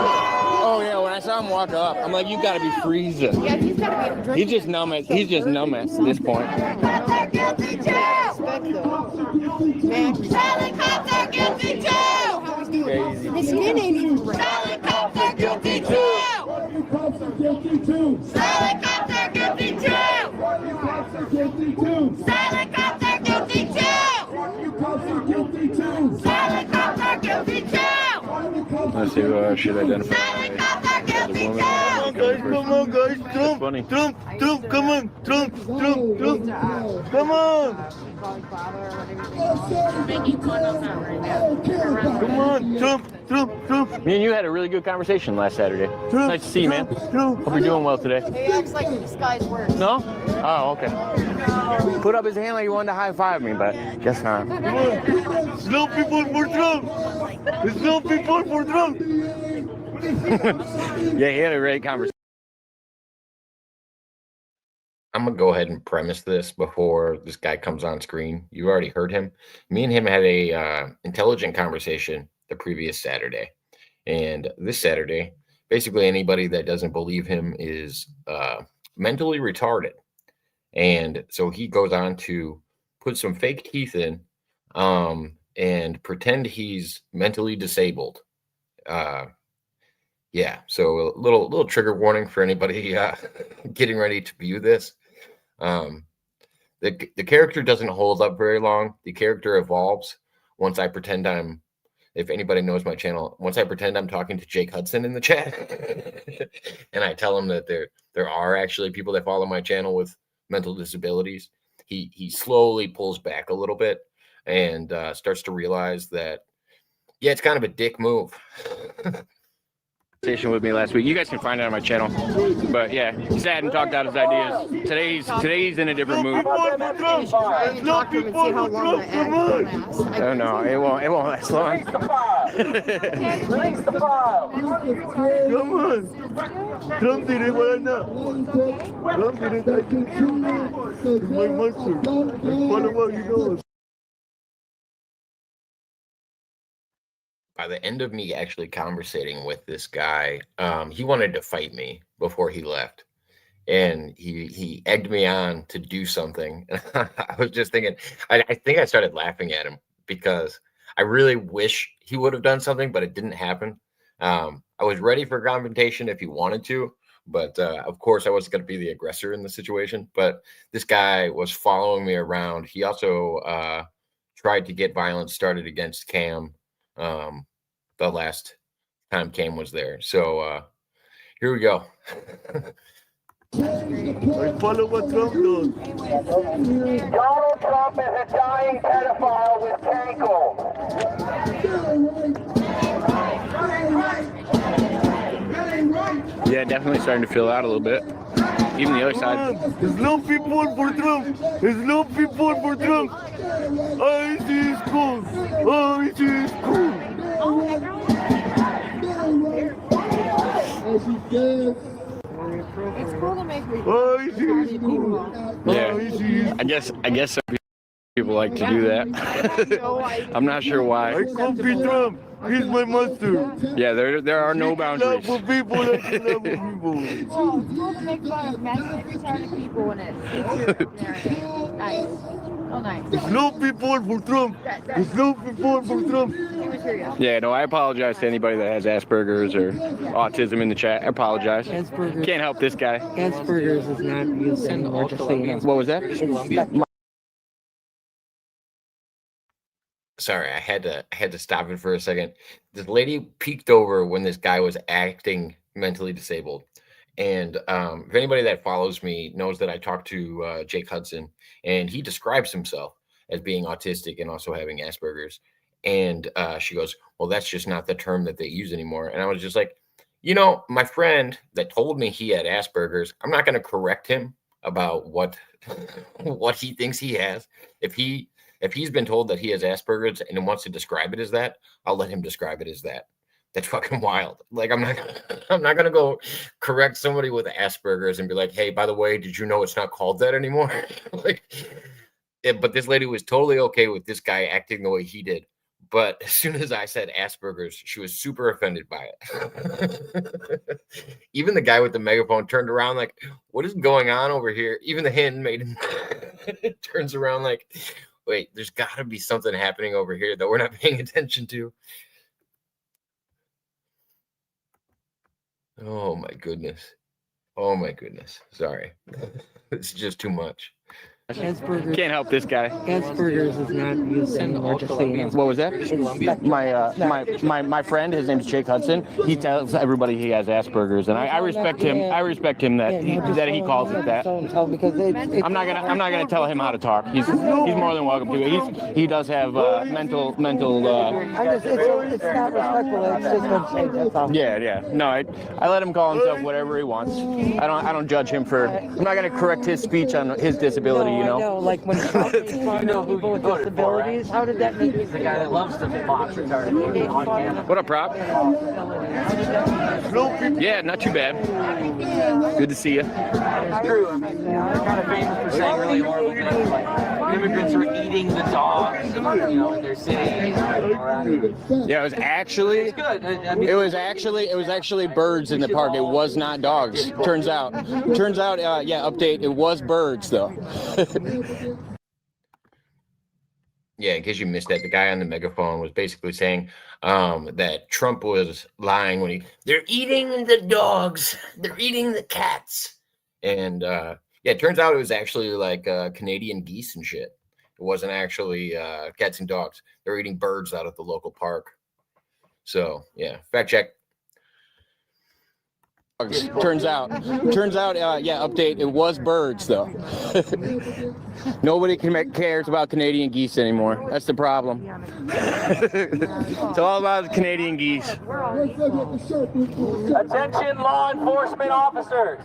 Oh yeah, when I saw him walk up, I'm like, you gotta be freezing. Yeah, he's got to be drinking. He's just numb at this point. Guilty too. Man, Selling cops are guilty too. Crazy. his skin ain't even red. Selling cops are guilty too. Selling cops are guilty too. Selling cops are guilty too. Selling cops are guilty too. Selling cops are guilty too. Selling cops are guilty too. Let's see who should identify. Selling cops are guilty too. Come on, guys. Trump. Funny. Trump, come on. Trump. Come on. Come on, Trump. Me and you had a really good conversation last Saturday. Nice to see you, man. Hope you're doing well today. He acts like the sky's worse. No? Oh, okay. Put up his hand like he wanted to high five me, but guess not. Slow people for Trump. Slow people for Trump. Yeah, he had a great conversation. gonna go ahead and premise this before this guy comes on screen. You already heard him. Me and him had a intelligent conversation the previous Saturday, and this Saturday, basically anybody that doesn't believe him is mentally retarded. And so he goes on to put some fake teeth in and pretend he's mentally disabled. Yeah, so a little trigger warning for anybody getting ready to view this. The character doesn't hold up very long. The character evolves once I pretend I'm, if anybody knows my channel, once I pretend I'm talking to Jake Hudson in the chat, and I tell him that there are actually people that follow my channel with mental disabilities, he slowly pulls back a little bit and starts to realize that, yeah, it's kind of a dick move. With me last week. You guys can find it on my channel. But yeah, he sat and talked out his ideas. Today he's in a different mood. Oh no, it won't last long. Come on. Trump did it right now. Trump did it. I can kill you. My monster. What about you? By the end of me actually conversating with this guy, he wanted to fight me before he left, and he egged me on to do something. I was just thinking, I think I started laughing at him because I really wish he would have done something, but it didn't happen. I was ready for confrontation if he wanted to, but of course I wasn't going to be the aggressor in the situation. But this guy was following me around. He also tried to get violence started against Cam the last time Cam was there. So here we go. I follow what Trump does. Donald Trump is a dying pedophile with cankle. Yeah, definitely starting to fill out a little bit. Even the other side. There's no people for Trump. There's no people for Trump. I see his cool. I see his cool. It's cool to make Yeah, I guess some people like to do that. I'm not sure why. I can't be Trump. He's my monster. Yeah, there are no boundaries. Love for people. Well, it's cool to make fun of mentally retarded people when it's nice. Oh, nice. There's no people for Trump. There's no people for Trump. Yeah, no, I apologize to anybody that has Asperger's or autism in the chat. I apologize. Asperger's. Can't help this guy. Asperger's is not used anymore, just so you know. What was that? Sorry, I had to stop it for a second. This lady peeked over when this guy was acting mentally disabled. And if anybody that follows me knows that I talked to Jake Hudson, and he describes himself as being autistic and also having Asperger's. And she goes, well, that's just not the term that they use anymore. And I was just like, you know, my friend that told me he had Asperger's, I'm not going to correct him about what he thinks he has. If he's been told that he has Asperger's and wants to describe it as that, I'll let him describe it as that. That's fucking wild. Like, I'm not gonna go correct somebody with Asperger's and be like, hey, by the way, did you know it's not called that anymore? Like, yeah, but this lady was totally okay with this guy acting the way he did. But as soon as I said Asperger's, she was super offended by it. Even the guy with the megaphone turned around like, what is going on over here? Even the handmaiden turns around like, wait, there's got to be something happening over here that we're not paying attention to. Oh my goodness. Oh my goodness. Sorry. It's just too much. Asperger's. Can't help this guy. Asperger's is not used anymore, just so you know. What was that? My friend, his name's Jake Hudson. He tells everybody he has Asperger's, and I respect him. I respect him that he calls it that. I'm not gonna tell him how to talk. He's more than welcome to. He does have mental. It's not respectful. It's just unsafe. That's all. Yeah. No, I let him call himself whatever he wants. I don't judge him for. I'm not gonna correct his speech on his disability you I know? know, like when Trump made fun of people with disabilities, how did that make you He's the guy that loves to mock retarded people on camera. What up, Prop? Yeah, not too bad. Good to see you. It's true. I mean, they're kind of famous for saying really horrible things like immigrants are eating the dogs, in their city. Yeah, it was actually. It's good. I mean, It was actually birds in the park. It was not dogs. Turns out. Yeah. Update. It was birds though. Yeah, in case you missed that, the guy on the megaphone was basically saying that Trump was lying when they're eating the dogs, they're eating the cats, and yeah, it turns out it was actually like Canadian geese and shit. It wasn't actually cats and dogs. They're eating birds out of the local park. So yeah, fact check. Turns out, yeah, update. It was birds though. Nobody cares about Canadian geese anymore. That's the problem. It's all about Canadian geese. attention, law enforcement officers.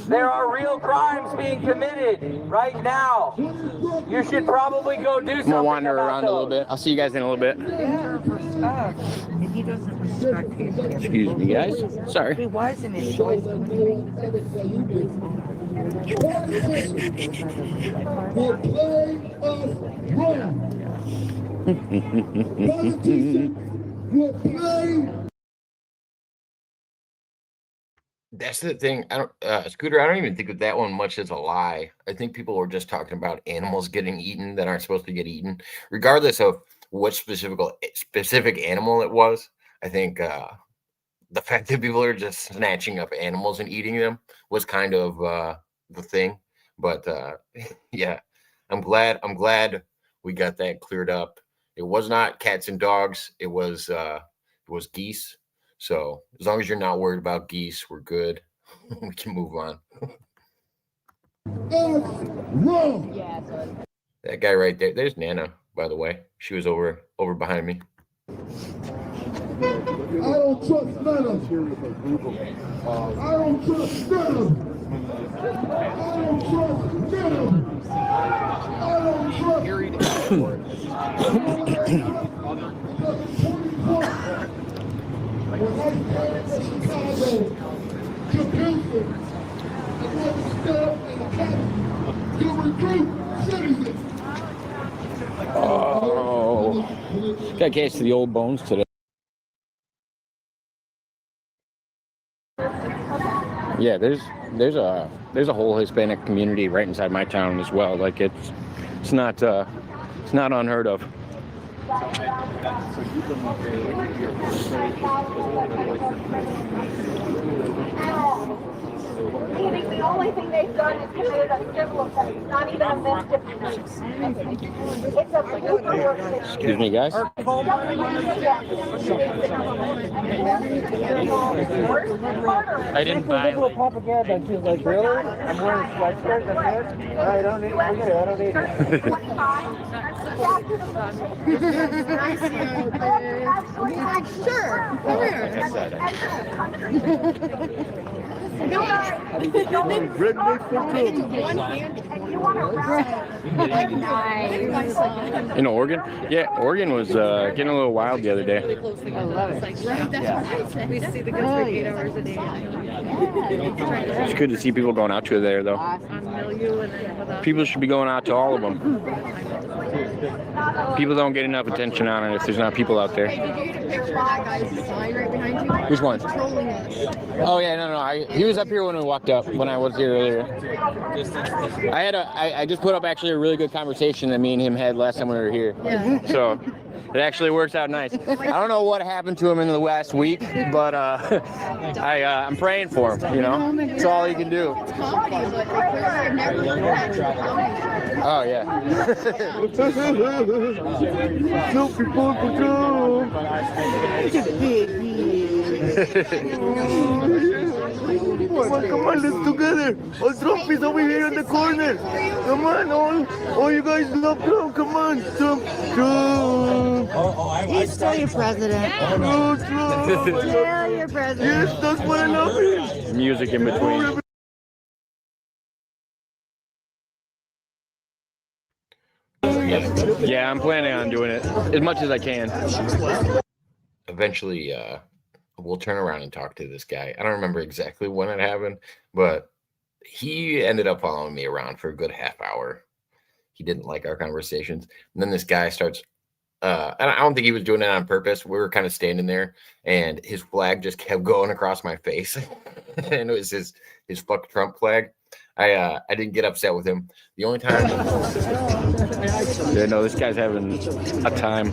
There are real crimes being committed right now. You should probably go do something. I'm gonna wander about around a little bit. I'll see you guys in a little bit. He doesn't respect people. Excuse me, guys. Sorry. Why isn't it That's the thing. I don't, Scooter. I don't even think of that one much as a lie. I think people were just talking about animals getting eaten that aren't supposed to get eaten, regardless of what specific animal it was. I think the fact that people are just snatching up animals and eating them was kind of the thing. But yeah, I'm glad we got that cleared up. It was not cats and dogs. It was geese. So as long as you're not worried about geese, we're good. We can move on. That guy right there. There's Nana, by the way. She was over behind me. I don't trust none of them. I don't trust none of them. I don't trust none of them. I don't trust. When I started in Chicago, computers, I was set up in the cabinet to recruit citizens. Oh, got a case of the old bones today. Yeah, there's a whole Hispanic community right inside my town as well. Like it's not unheard of. The only thing they've done is committed a civil offense, not even a misdemeanor. It's a paperwork. Excuse me, guys. I didn't buy it. propaganda. She's like, really? I'm wearing sweatshirts. That's it? I don't need it. I don't need it. Sure. Come here. In Oregon? Yeah, Oregon was getting a little wild the other day. I love it. We see the good for 8 hours a day. It's good to see people going out to there, though. People should be going out to all of them. People don't get enough attention on it if there's not people out there. Which one? Oh yeah, no. He was up here when we walked up. When I was here earlier. I just put up actually a really good conversation that me and him had last time we were here. Yeah. So it actually works out nice. I don't know what happened to him in the last week, but I'm praying for him. You know, that's all you can do. Oh yeah. No people control. Come on, let's together. All Trump is over here in the corner. Come on, all you guys love Trump. Come on, Trump. He's still your president. Oh, Trump. Still your president. Yes, that's what I love him. Music in between. Yeah, I'm planning on doing it as much as I can. Eventually, we'll turn around and talk to this guy. I don't remember exactly when it happened, but he ended up following me around for a good half hour. He didn't like our conversations. And then this guy starts, and I don't think he was doing it on purpose. We were kind of standing there, and his flag just kept going across my face. And it was his fuck Trump flag. I didn't get upset with him. The only time. Yeah, no, this guy's having a time.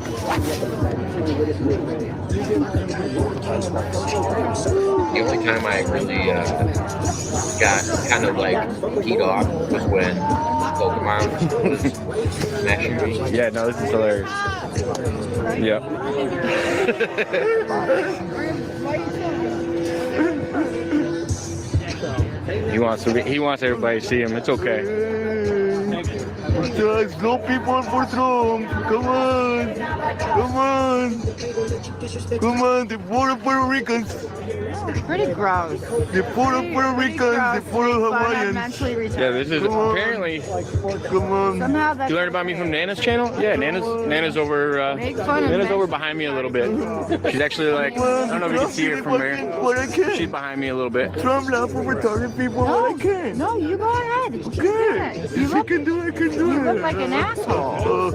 The only time I really got kind of like peed off was when Pokemon was smashing me. Yeah, no, this is hilarious. Yep. He wants everybody to see him. It's okay. There's no people for Trump. Come on. Come on. Come on. The poor Puerto Ricans. Pretty gross. The poor Puerto Ricans. The poor Hawaiians. Yeah, this is apparently. Come on. Somehow that You learned about me from Nana's channel? Yeah, Nana's over. Make fun of Nana's me. over behind me a little bit. She's actually like, I don't know if you can see her from there. She's behind me a little bit. Trump laugh over retarded people when I can. No, you go ahead. Okay. If you can do it, I can do it. You look like an asshole.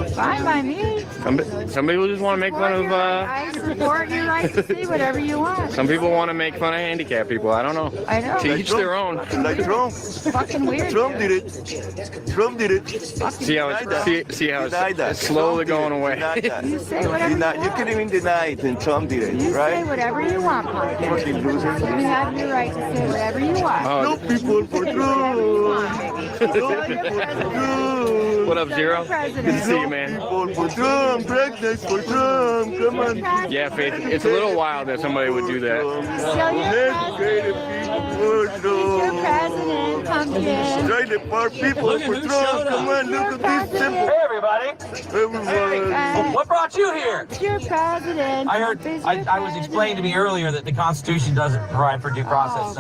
Fine by me. Some people just want to make fun of. I support your right to see whatever you want. Some people want to make fun of handicapped people. I don't know. I know. To each their own. Like Trump. Fucking weird. Trump did it. Trump did it. See how it's slowly going away. You say whatever you want. You can even deny it, and Trump did it, You say right? whatever you want, Papa. Fucking loser. You have your right to say whatever you want. No people for Trump. What up, Zero? Good to see you, man. People for Trump. Pregnant for Trump. Come on. Yeah, Faith. It's a little wild that somebody would do that. Educated people for Trump. President, pumpkin. Try to poor people for Trump. Come on, look at this simple. Hey, everybody. Everyone. What brought you here? Your president. I heard, I was explained to me earlier that the Constitution doesn't provide for due process.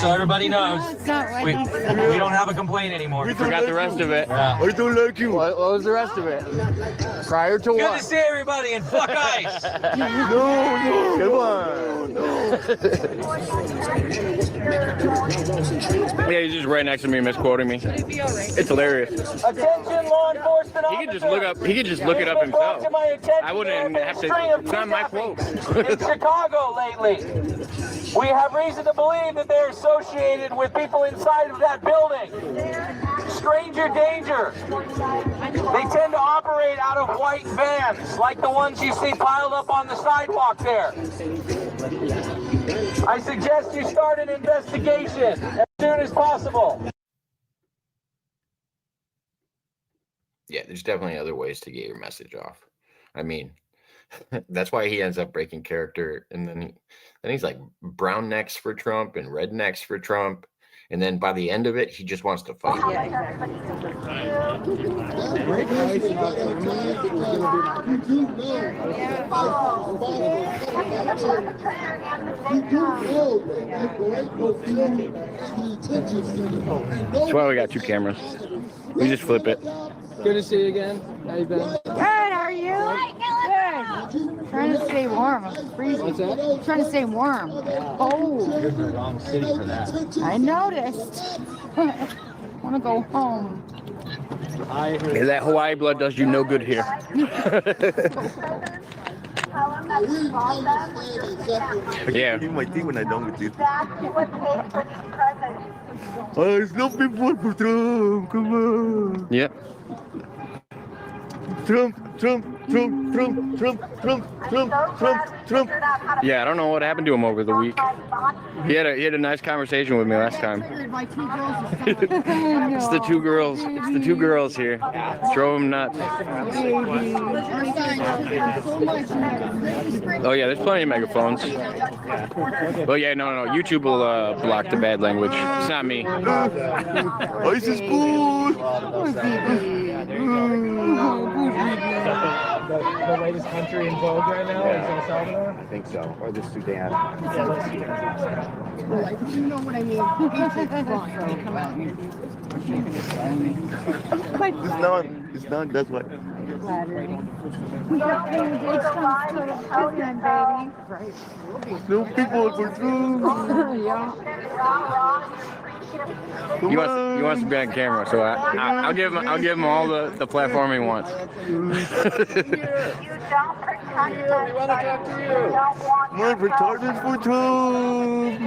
So everybody knows, That's not what we he said. don't have a complaint anymore. We forgot the rest of it. I don't like you. What was the rest of it? Prior to Good what? to see everybody and fuck ICE. No, come on. Yeah, he's just right next to me, misquoting me. It's hilarious. Attention, law enforcement He could just look up. He could just look it up himself. I wouldn't even have to. It's not my quote. In Chicago lately, we have reason to believe that they're associated with people inside of that building. Stranger danger. They tend to operate out of white vans, like the ones you see piled up on the sidewalk there. I suggest you start an investigation as soon as possible. Yeah, there's definitely other ways to get your message off. I mean, that's why he ends up breaking character, and then he's like brown necks for Trump and red necks for Trump, and then by the end of it, he just wants to fight. That's why we got two cameras. We just flip it. Good to see you again. How you been? Good, how are you? Good. Trying to stay warm. I'm freezing. What's that? Trying to stay warm. Oh. You're in the wrong city for that. I noticed. Want to go home. Yeah, that Hawaii blood does you no good here. Yeah. My teeth when I done with you. There's no people for Trump. Come on. Yep. Trump. Yeah, I don't know what happened to him over the week. He had a nice conversation with me last time. It's the two girls. It's the two girls here. Drove him nuts. Oh yeah, there's plenty of megaphones. Oh yeah, no. YouTube will block the bad language. It's not me. Ice is good. there you go. The latest country in vogue right now is El Salvador? I think so. Or the Sudan. Yeah, that's Like, you know what I mean? It's not, that's what. We got paid big sums to the Conan, baby. Right. No people for true. Yeah. He wants to be on camera, so I'll give him all the platform he wants. More retarded for Trump.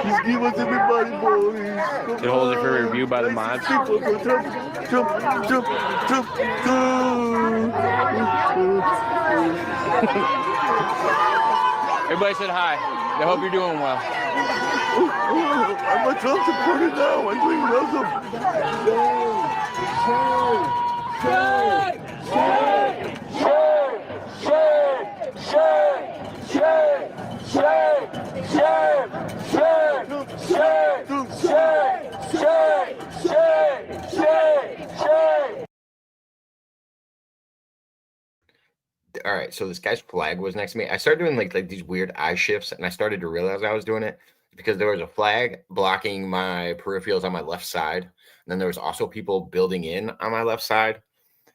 Just give us everybody, boys. It holds it for review by the mods. People for Trump. Everybody said hi. They hope you're doing well. I'm a Trump supporter now. I'm doing welcome. All right, so this guy's flag was next to me. I started doing like these weird eye shifts, and I started to realize I was doing it because there was a flag blocking my peripherals on my left side, and then there was also people building in on my left side,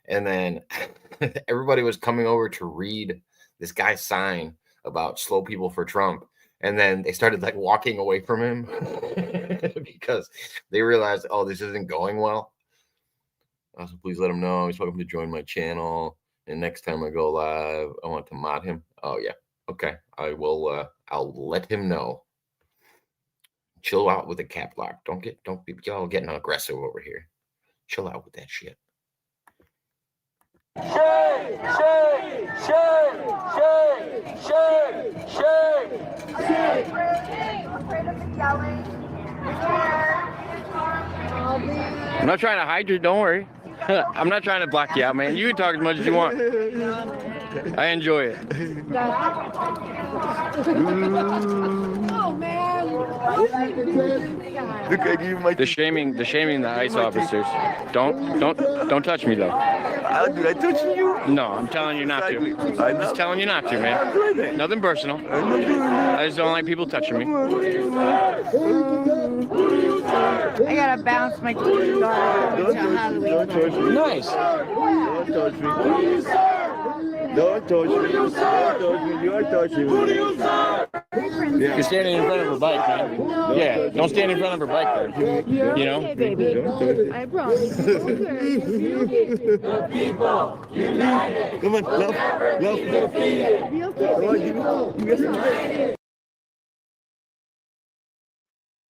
and then everybody was coming over to read this guy's sign about slow people for Trump, and then they started like walking away from him because they realized, oh, this isn't going well. Also, please let him know he's welcome to join my channel. And next time I go live, I want to mod him. Oh yeah, okay. I will. I'll let him know. Chill out with the cap lock. Don't be y'all getting aggressive over here. Chill out with that shit. I'm not trying to hide you. Don't worry. I'm not trying to block you out, man. You can talk as much as you want. I enjoy it. Oh man! The shaming the ICE officers. Don't touch me though. Did I touch you? No, I'm telling you not to. I'm just telling you not to, man. Nothing personal. I just don't like people touching me. I gotta bounce my daughter to Halloween. Nice. Don't touch me. Don't touch me. Don't touch me. You are touching me. You're standing in front of her bike, man. Yeah, don't stand in front of her bike then. You know? Okay, baby. I promise. Come on, love.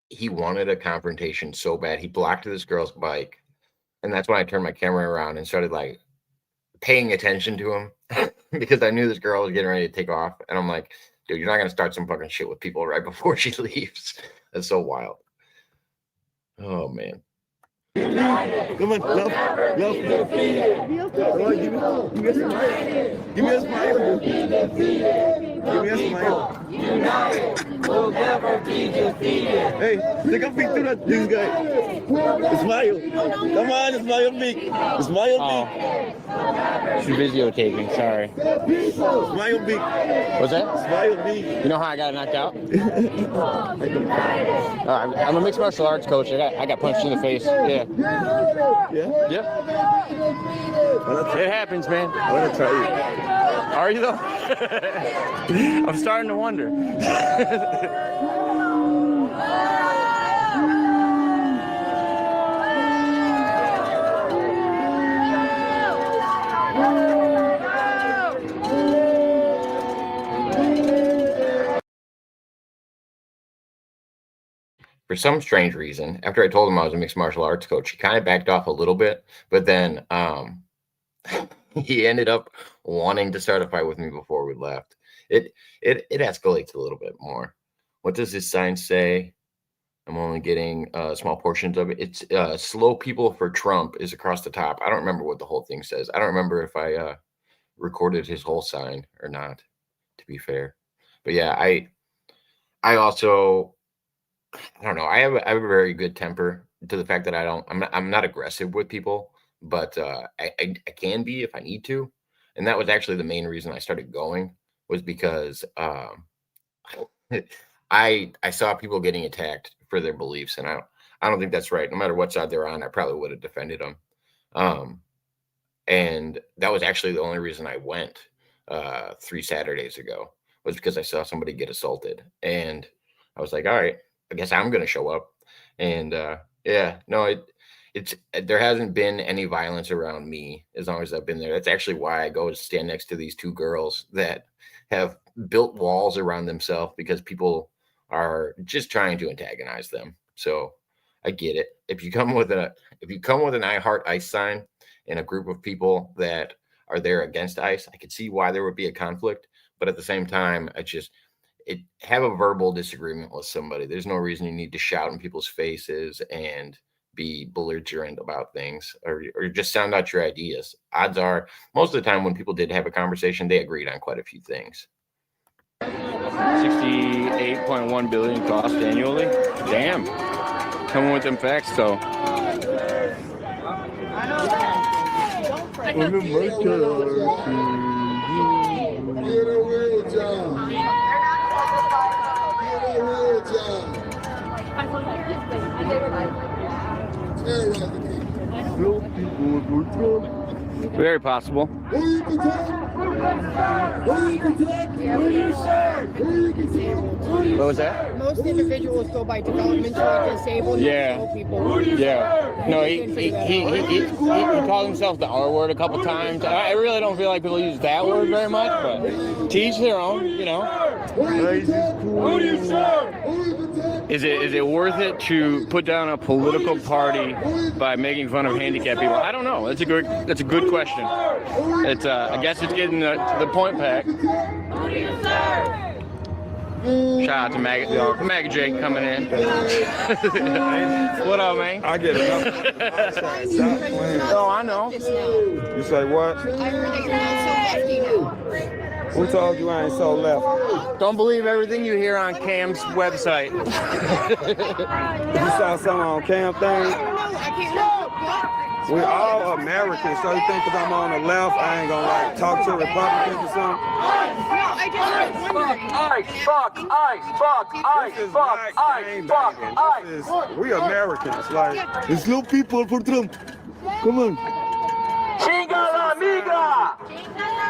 He wanted a confrontation so bad. He blocked this girl's bike. And that's when I turned my camera around and started like paying attention to him because I knew this girl was getting ready to take off. And I'm like, dude, you're not going to start some fucking shit with people right before she leaves. That's so wild. Oh, man. Come on, love. Come on, give me a smile. Give me a smile. Give me a smile. We'll never be defeated. Hey, take a picture of this guy. Smile. Come on, smile big. Smile big. She's videotaping, sorry. Smile big. What's that? Smile big. You know how I got knocked out? I'm a mixed martial arts coach. I got punched in the face. Yeah. Yeah. It happens, man. I want to try it. Are you though? I'm starting to wonder. For some strange reason, after I told him I was a mixed martial arts coach, he kind of backed off a little bit, but then he ended up wanting to start a fight with me before we left. It escalates a little bit more. What does this sign say? I'm only getting small portions of it. It's slow people for Trump is across the top. I don't remember what the whole thing says. I don't remember if I recorded his whole sign or not, to be fair. But yeah, I also I don't know. I have a very good temper to the fact that I'm not aggressive with people, but I can be if I need to. And that was actually the main reason I started going, was because I saw people getting attacked for their beliefs, and I don't think that's right. No matter what side they're on, I probably would have defended them. And that was actually the only reason I went 3 Saturdays ago, was because I saw somebody get assaulted, and I was like, all right, I guess I'm going to show up. And yeah, no, it's there hasn't been any violence around me as long as I've been there. That's actually why I go to stand next to these 2 girls that have built walls around themselves, because people are just trying to antagonize them. So I get it. If you come with an I Heart ICE sign in a group of people that are there against ICE, I could see why there would be a conflict. But at the same time, have a verbal disagreement with somebody. There's no reason you need to shout in people's faces and be belligerent about things, or just sound out your ideas. Odds are, most of the time when people did have a conversation, they agreed on quite a few things. 68.1 billion cost annually. Damn. Coming with them facts, though. Very possible. What was that? Most individuals go by developmentally disabled. Yeah. People. Yeah. No, he called himself the R word a couple times. I really don't feel like people use that word very much, but to each their own, you know. Is it worth it to put down a political party by making fun of handicapped people? I don't know. That's a good question. It's I guess it's getting the point pack. Shout out to Mag Jake coming in. What up, man? I get it. Oh, I know. You say what? I heard that you're not so lefty now. Who told you I ain't so left? Don't believe everything you hear on Cam's website. You saw something on Cam thing? We're all Americans, so you think if I'm on the left, I ain't gonna like talk to Republicans or something? We Americans, like, it's little people for Trump. Come on. Chinga la migra!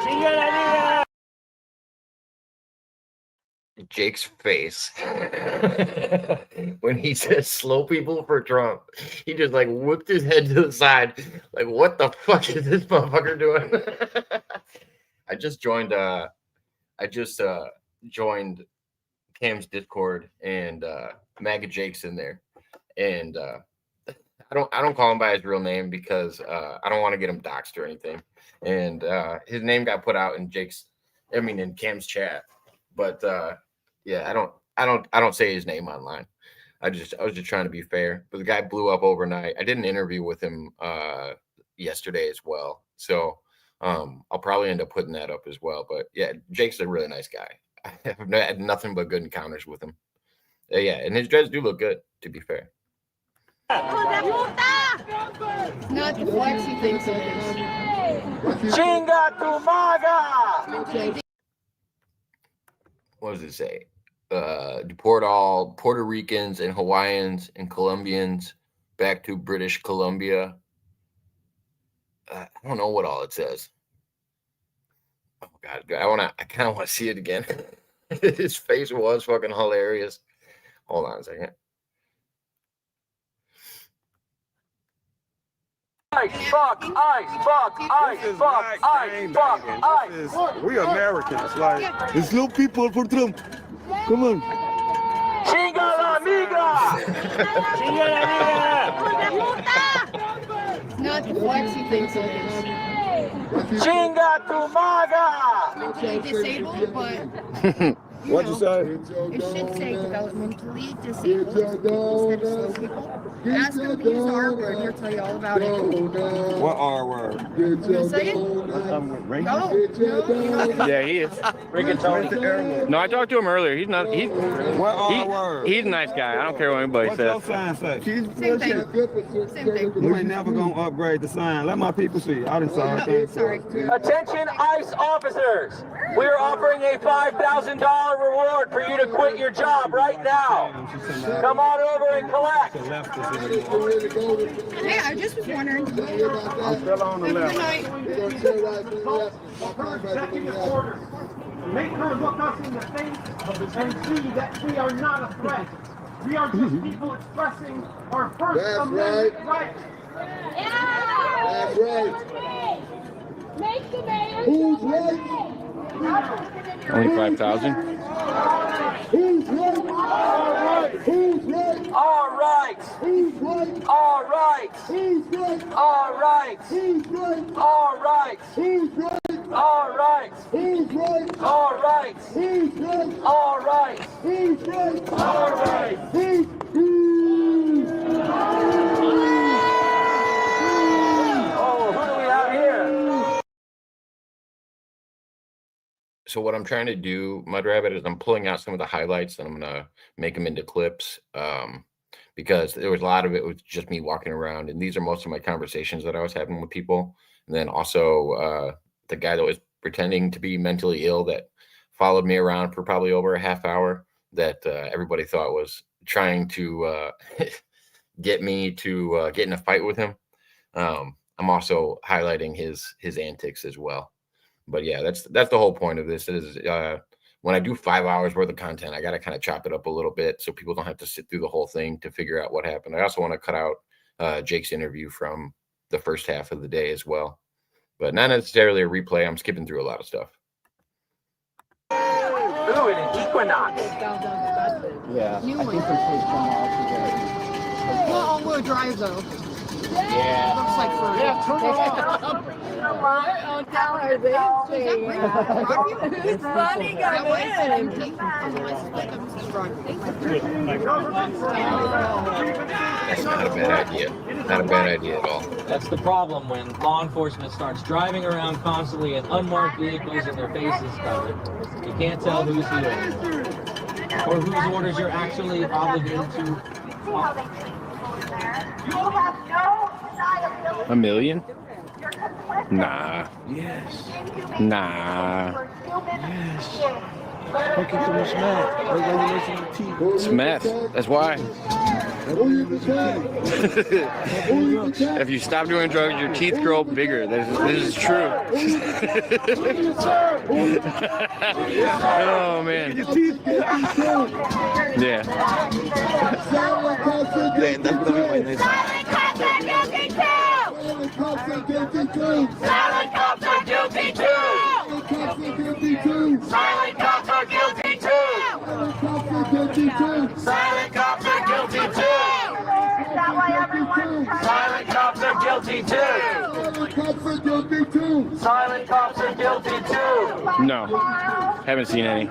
Chinga la migra! Jake's face when he says slow people for Trump, he just like whipped his head to the side, like, what the fuck is this motherfucker doing? I just joined Cam's Discord, and MAGA Jake's in there, and I don't call him by his real name because I don't want to get him doxxed or anything, and his name got put out in in Cam's chat. But yeah, I don't say his name online. I was just trying to be fair. But the guy blew up overnight. I did an interview with him yesterday as well. So I'll probably end up putting that up as well. But yeah, Jake's a really nice guy. I have had nothing but good encounters with him. Yeah, and his dreads do look good, to be fair. Not the flex he thinks it is. Chinga tu maga! What does it say? Deport all Puerto Ricans and Hawaiians and Colombians back to British Columbia. I don't know what all it says. Oh God, I kind of want to see it again. His face was fucking hilarious. Hold on a second. We Americans, like, it's little people for Trump. Come on. Chinga la migra! Chinga la migra! Not the flex he thinks it is. Chinga tu maga! Disabled, but What'd you say? It should say developmentally disabled instead of slow people. Ask him to use our word. He'll tell you all about it. What R word? You gonna say it? No. Yeah, he is. No, I talked to him earlier. He's not. What R word? He's a nice guy. I don't care what anybody What's says. your sign say? Same thing. Same thing. We ain't never gonna upgrade the sign. Let my people see. I didn't saw it. Sorry. Attention ICE officers, we are offering a $5,000 reward for you to quit your job right now. Come on over and collect. Hey, I just was wondering. I'm still on the left. Make her look us in the face and see that we are not a threat. We are just people expressing our First Amendment rights. That's right. Make the mayor. Who's right? Only 5,000. Who's right? All right. Who's right? All right. Who's right? All right. Who's right? All right. Who's right? All right. Who's right? All right. Who's right? All right. Who's right? All right. Who's right? All right. Oh, who do we have here? So what I'm trying to do, Mud Rabbit, is I'm pulling out some of the highlights and I'm gonna make them into clips, because there was a lot of it was just me walking around, and these are most of my conversations that I was having with people. And then also the guy that was pretending to be mentally ill that followed me around for probably over a half hour that everybody thought was trying to get me to get in a fight with him. I'm also highlighting his antics as well. But yeah, that's the whole point of this is when I do 5 hours worth of content, I got to kind of chop it up a little bit so people don't have to sit through the whole thing to figure out what happened. I also want to cut out Jake's interview from the first half of the day as well, but not necessarily a replay. I'm skipping through a lot of stuff. Ooh, an equinox. Yeah. New one. Well, all-wheel drive though. Yeah. Looks like for Don't tell her this thing. It's funny, That's not a bad idea. Not a bad idea at all. That's the problem when law enforcement starts driving around constantly in unmarked vehicles and their faces covered. You can't tell who's who or whose orders you're actually obligated to. $1 million? Nah. Yes. Nah. Yes. Fucking too much meth. Regulation of teeth. It's meth. That's why. If you stop doing drugs, your teeth grow bigger. This is true. Oh man. Yeah. Silent cops are guilty too! Silent cops are guilty too! Silent cops are guilty too! Silent cops are guilty too! Silent cops are guilty too! Silent cops are guilty too. No. Haven't seen any.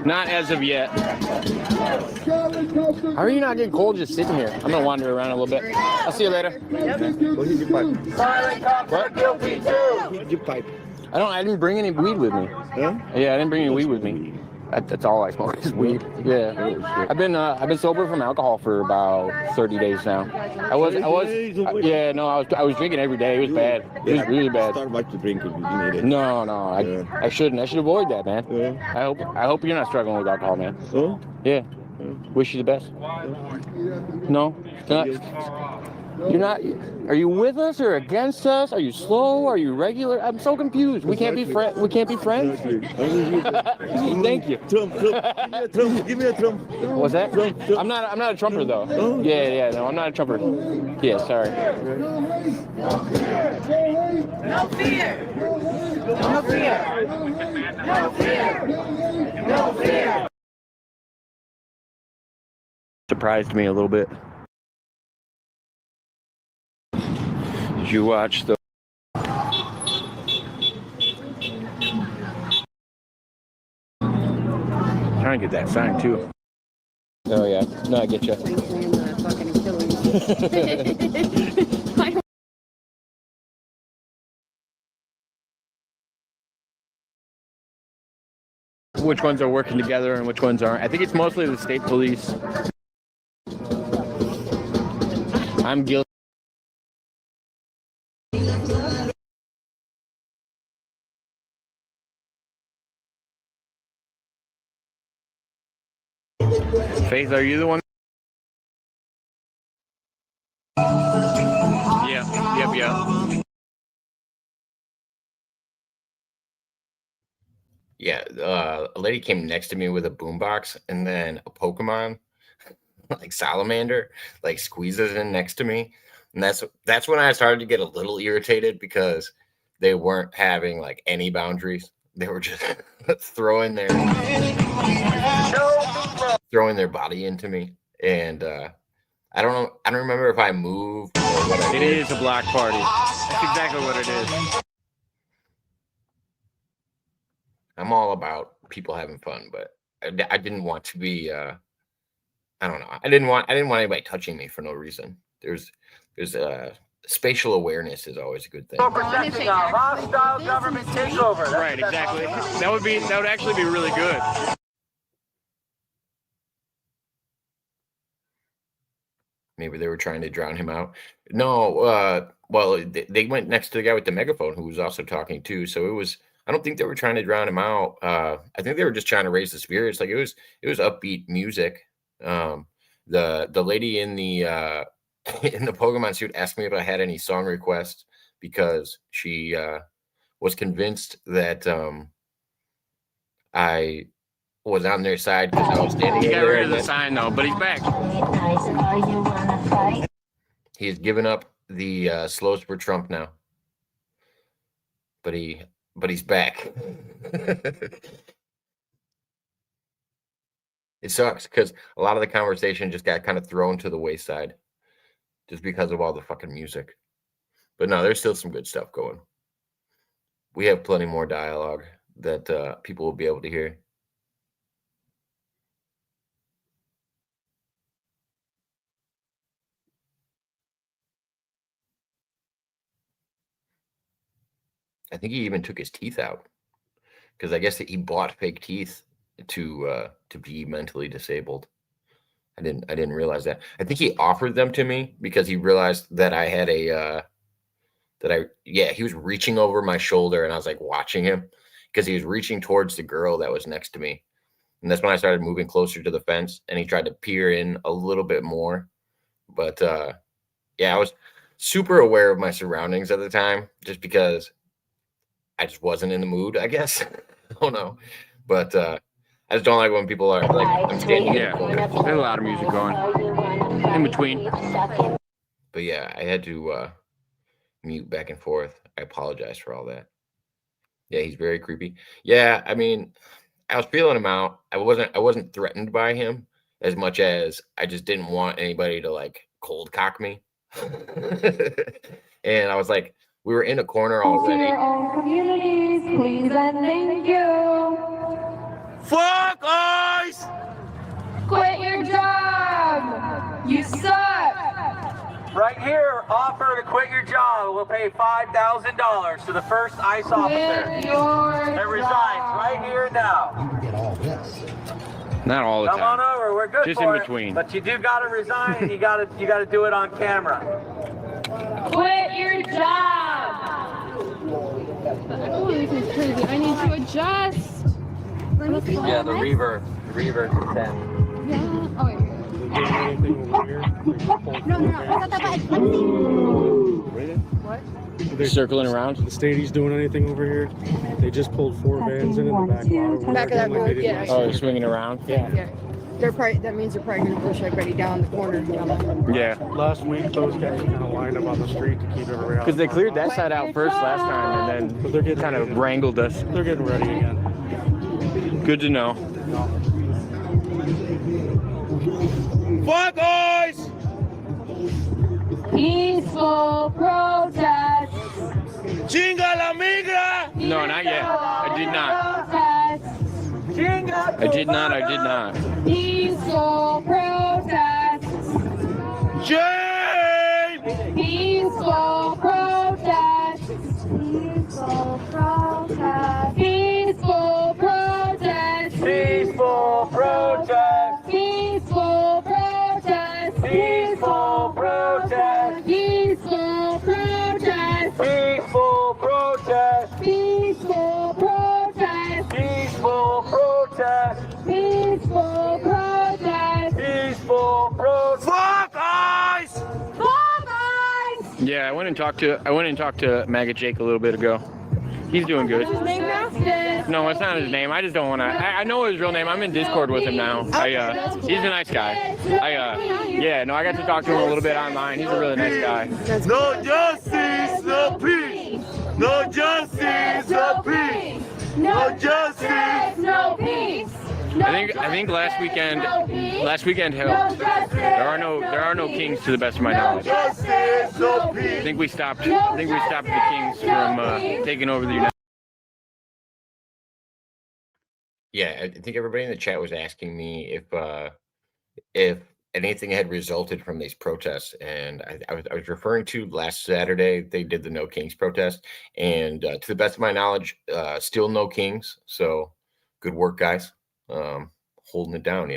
Not as of yet. How are you not getting cold just sitting here? I'm gonna wander around a little bit. I'll see you later. Silent cops are guilty too. Your pipe. I didn't bring any weed with me. Huh? Yeah, I didn't bring any weed with me. That's all I smoke is weed. Yeah. I've been sober from alcohol for about 30 days now. I was drinking every day. It was bad. It was really bad. Start back to drinking. You need it. No, I shouldn't. I should avoid that, man. Yeah. I hope you're not struggling with alcohol, man. Oh? Yeah. Wish you the best. No? You're not. Are you with us or against us? Are you slow? Are you regular? I'm so confused. We can't be friends. We can't be friends. Thank you. Trump. Give me a Trump. What's that? Trump. I'm not a Trumper though. Oh. Yeah. No, I'm not a Trumper. Yeah, sorry. No fear! No fear! No fear! No fear! Surprised me a little bit. Did you watch the trying to get that sign too. Oh yeah, no, I get you. Which ones are working together and which ones aren't. I think it's mostly the state police. I'm guilty. Faith, are you the one? Yeah, yep. Yeah, a lady came next to me with a boombox, and then a Pokemon, like Salamander, like squeezes in next to me, and that's when I started to get a little irritated because they weren't having like any boundaries. They were just throwing their body into me, and I don't know. I don't remember if I moved or what I did. It is a block party. That's exactly what it is. I'm all about people having fun, but I didn't want to be. I don't know. I didn't want anybody touching me for no reason. There's spatial awareness is always a good thing. Protecting a hostile government takeover. Right, exactly. That would actually be really good. Maybe they were trying to drown him out. No, well, they went next to the guy with the megaphone who was also talking too. So it was. I don't think they were trying to drown him out. I think they were just trying to raise the spirits. Like it was upbeat music. The lady in the Pokemon suit asked me if I had any song requests because she was convinced that I was on their side because I was standing. He there got rid of the sign though, but he's back. He has given up the slows for Trump now. But he's back. It sucks because a lot of the conversation just got kind of thrown to the wayside just because of all the fucking music. But no, there's still some good stuff going. We have plenty more dialogue that people will be able to hear. I think he even took his teeth out because I guess he bought fake teeth to be mentally disabled. I didn't realize that. I think he offered them to me because he realized that I had he was reaching over my shoulder and I was like watching him because he was reaching towards the girl that was next to me. And that's when I started moving closer to the fence and he tried to peer in a little bit more. But I was super aware of my surroundings at the time just because I just wasn't in the mood, I guess. I don't know. But I just don't like when people are like, I'm standing in the corner. There's a lot of music going in between. But yeah, I had to mute back and forth. I apologize for all that. Yeah, he's very creepy. Yeah, I mean, I was feeling him out. I wasn't threatened by him as much as I just didn't want anybody to like cold cock me. And I was like, we were in a corner already. Your own communities, please and thank you. Fuck us! Quit your job. You suck. Right here, offer to quit your job. We'll pay $5,000 to the first ICE officer that resigns right here now. Not all the time. Come on over. We're good just for in between. it. But you do got to resign. And you got to do it on camera. Quit your job. Oh, this is crazy. I need to adjust. Yeah, the reverb. The reverb is 10. Yeah. Oh, wait. What? They're circling around. The Stadies doing anything over here? They just pulled 4 vans in the back lot. Back of that road, yeah. Oh, they're swinging around? Yeah. That means they're probably going to push everybody down the corner. Yeah. Last week, those guys kind of lined up on the street to keep everybody out. Because they cleared that side out first last time and then they're kind of wrangled us. They're getting ready again. Good to know. Fuck us! Peaceful protest. Chinga la migra! No, not yet. I did not. Chinga I did not. I did not. Peaceful protest. James! Peaceful protest. Peaceful protest. Peaceful protest. Peaceful protest. Peaceful protest. Peaceful protest. Peaceful protest. Peaceful protest. Peaceful protest. Peaceful protest. Peaceful protest. Peaceful protest. Fuck ICE! Fuck ICE! Yeah, I went and talked to MAGA Jake a little bit ago. He's doing good. What's his name now? No, it's not his name. I just don't want to. I know his real name. I'm in Discord with him now. He's a nice guy. I got to talk to him a little bit online. He's a really nice guy. No justice, no peace. No justice, no peace. No justice, no peace. I think last weekend helped. There are no kings to the best of my knowledge. justice, no peace. I think we stopped the kings from taking over the United. Yeah, I think everybody in the chat was asking me if anything had resulted from these protests, and I was referring to last Saturday they did the No Kings protest, and to the best of my knowledge, still no kings. So good work, guys, holding it down.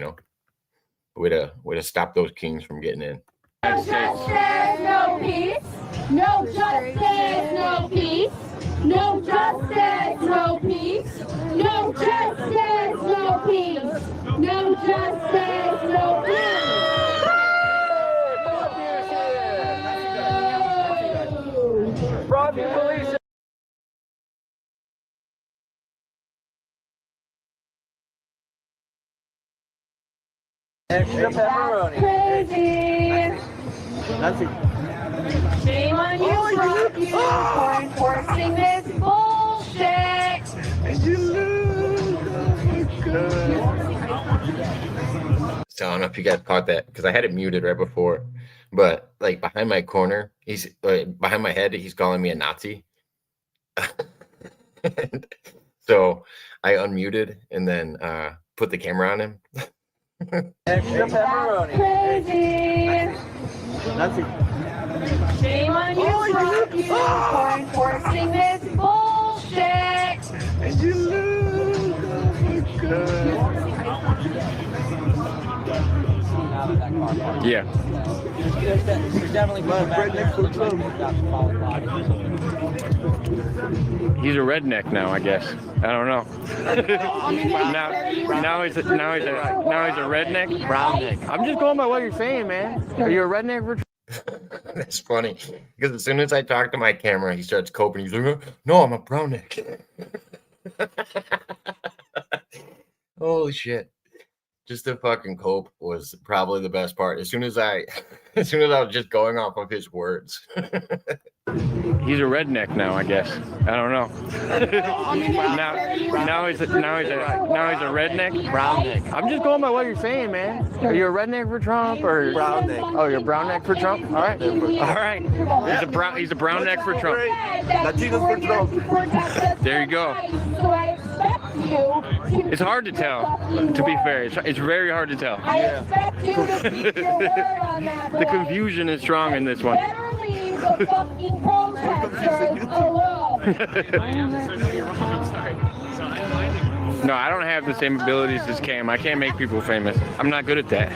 Way to stop those kings from getting in. No justice, no peace. No justice, no peace. No justice, no peace. No justice, no peace. No justice, no peace. Broadview Police. Extra pepperoni. Crazy. That's it. Shame on you, Broadview, for enforcing this bullshit. So I don't know if you guys caught that because I had it muted right before, but like behind my corner, behind my head, he's calling me a Nazi. So I unmuted and then put the camera on him. Extra pepperoni. Crazy. That's it. Shame on you, Broadview, for enforcing this bullshit. Yeah. There's definitely He's a redneck now, I guess. I don't know. now he's a redneck. Brown neck. I'm just going by what you're saying, man. Are you a redneck for? That's funny because as soon as I talk to my camera, he starts coping. He's like, "No, I'm a brown neck." Holy shit! Just the fucking cope was probably the best part. As soon as I was just going off of his words. He's a redneck now, I guess. I don't know. now he's a redneck. Brown neck. I'm just going by what you're saying, man. Are you a redneck for Trump or brown neck? Oh, you're a brown neck for Trump. All right. He's a brown neck for Trump. Latinos for Trump. There you go. So I expect you It's hard to tell. To be fair, it's very hard to tell. I expect you to keep your word on that. The confusion is strong in this one. Better leave the fucking protesters alone. No, I don't have the same abilities as Cam. I can't make people famous. I'm not good at that.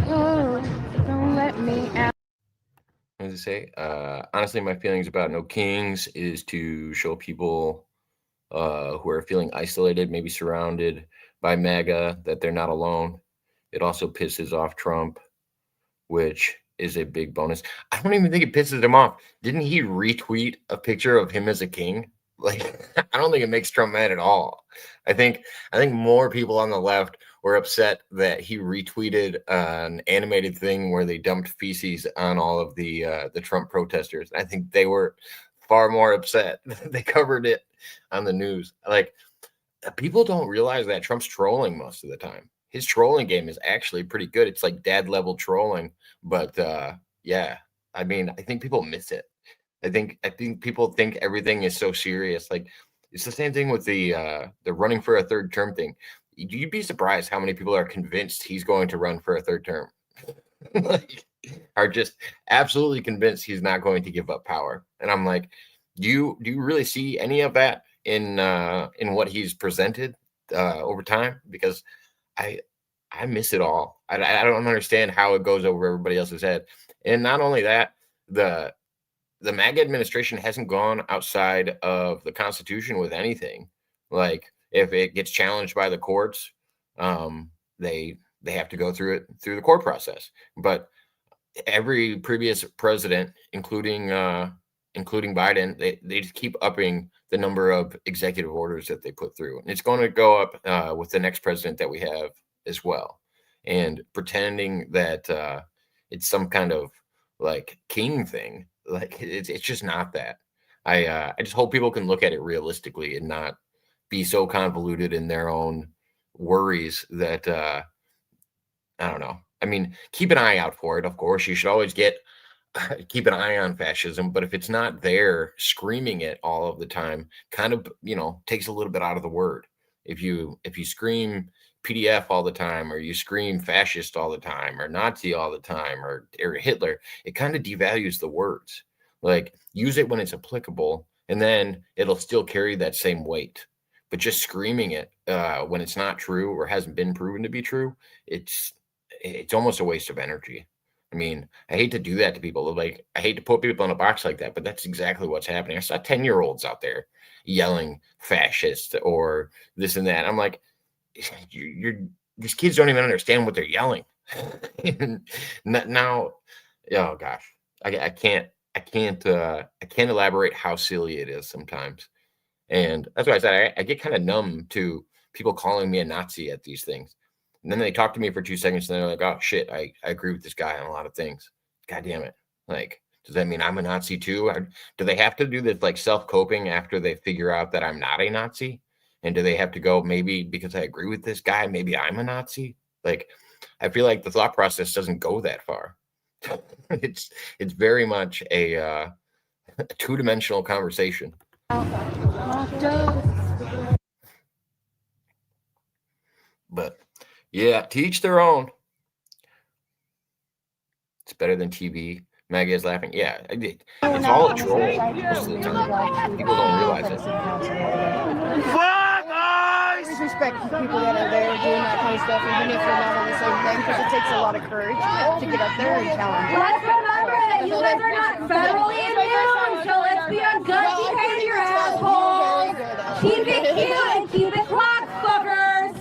Don't let me out. What does it say? Honestly, my feelings about No Kings is to show people who are feeling isolated, maybe surrounded by MAGA, that they're not alone. It also pisses off Trump, which is a big bonus. I don't even think it pisses him off. Didn't he retweet a picture of him as a king? Like, I don't think it makes Trump mad at all. I think more people on the left were upset that he retweeted an animated thing where they dumped feces on all of the Trump protesters. I think they were far more upset. They covered it on the news. Like, people don't realize that Trump's trolling most of the time. His trolling game is actually pretty good. It's like dad level trolling, but yeah, I mean, I think people miss it. I think people think everything is so serious. Like, It's the same thing with the running for a third term thing. You'd be surprised how many people are convinced he's going to run for a third term. Like, are just absolutely convinced he's not going to give up power. And I'm like, do you really see any of that in what he's presented over time? Because I miss it all. I don't understand how it goes over everybody else's head. And not only that, the MAGA administration hasn't gone outside of the Constitution with anything. Like, if it gets challenged by the courts, they have to go through the court process. But every previous president, including Biden, they just keep upping the number of executive orders that they put through. And it's going to go up with the next president that we have as well. And pretending that it's some kind of like king thing, like it's just not that. I just hope people can look at it realistically and not be so convoluted in their own worries that I don't know. I mean, keep an eye out for it. Of course, you should always keep an eye on fascism, but if it's not there, screaming it all of the time kind of, takes a little bit out of the word. If you scream PDF all the time, or you scream fascist all the time, or Nazi all the time, or Hitler, it kind of devalues the words. Like, use it when it's applicable, and then it'll still carry that same weight. But just screaming it when it's not true or hasn't been proven to be true, it's almost a waste of energy. I mean, I hate to do that to people. Like, I hate to put people in a box like that, but that's exactly what's happening. I saw 10-year-olds out there yelling fascist or this and that. I'm like, these kids don't even understand what they're yelling. Now, oh gosh, I can't elaborate how silly it is sometimes. And that's why I said I get kind of numb to people calling me a Nazi at these things. And then they talk to me for 2 seconds and they're like, oh shit, I agree with this guy on a lot of things. God damn it. Like, does that mean I'm a Nazi too? Do they have to do this like self-coping after they figure out that I'm not a Nazi? And do they have to go, maybe because I agree with this guy, maybe I'm a Nazi? Like, I feel like the thought process doesn't go that far. It's very much a two-dimensional conversation. But yeah, to each their own. It's better than TV. Maggie is laughing. Yeah, it's all a troll most of the time. People don't realize it. Respect the people that are there doing that kind of stuff, even if they're not on the same thing, because it takes a lot of courage to get up there and challenge. Let's remember that you guys are not federally immune, so let's be on good behavior, assholes. Keep it cute and keep it clock, fuckers.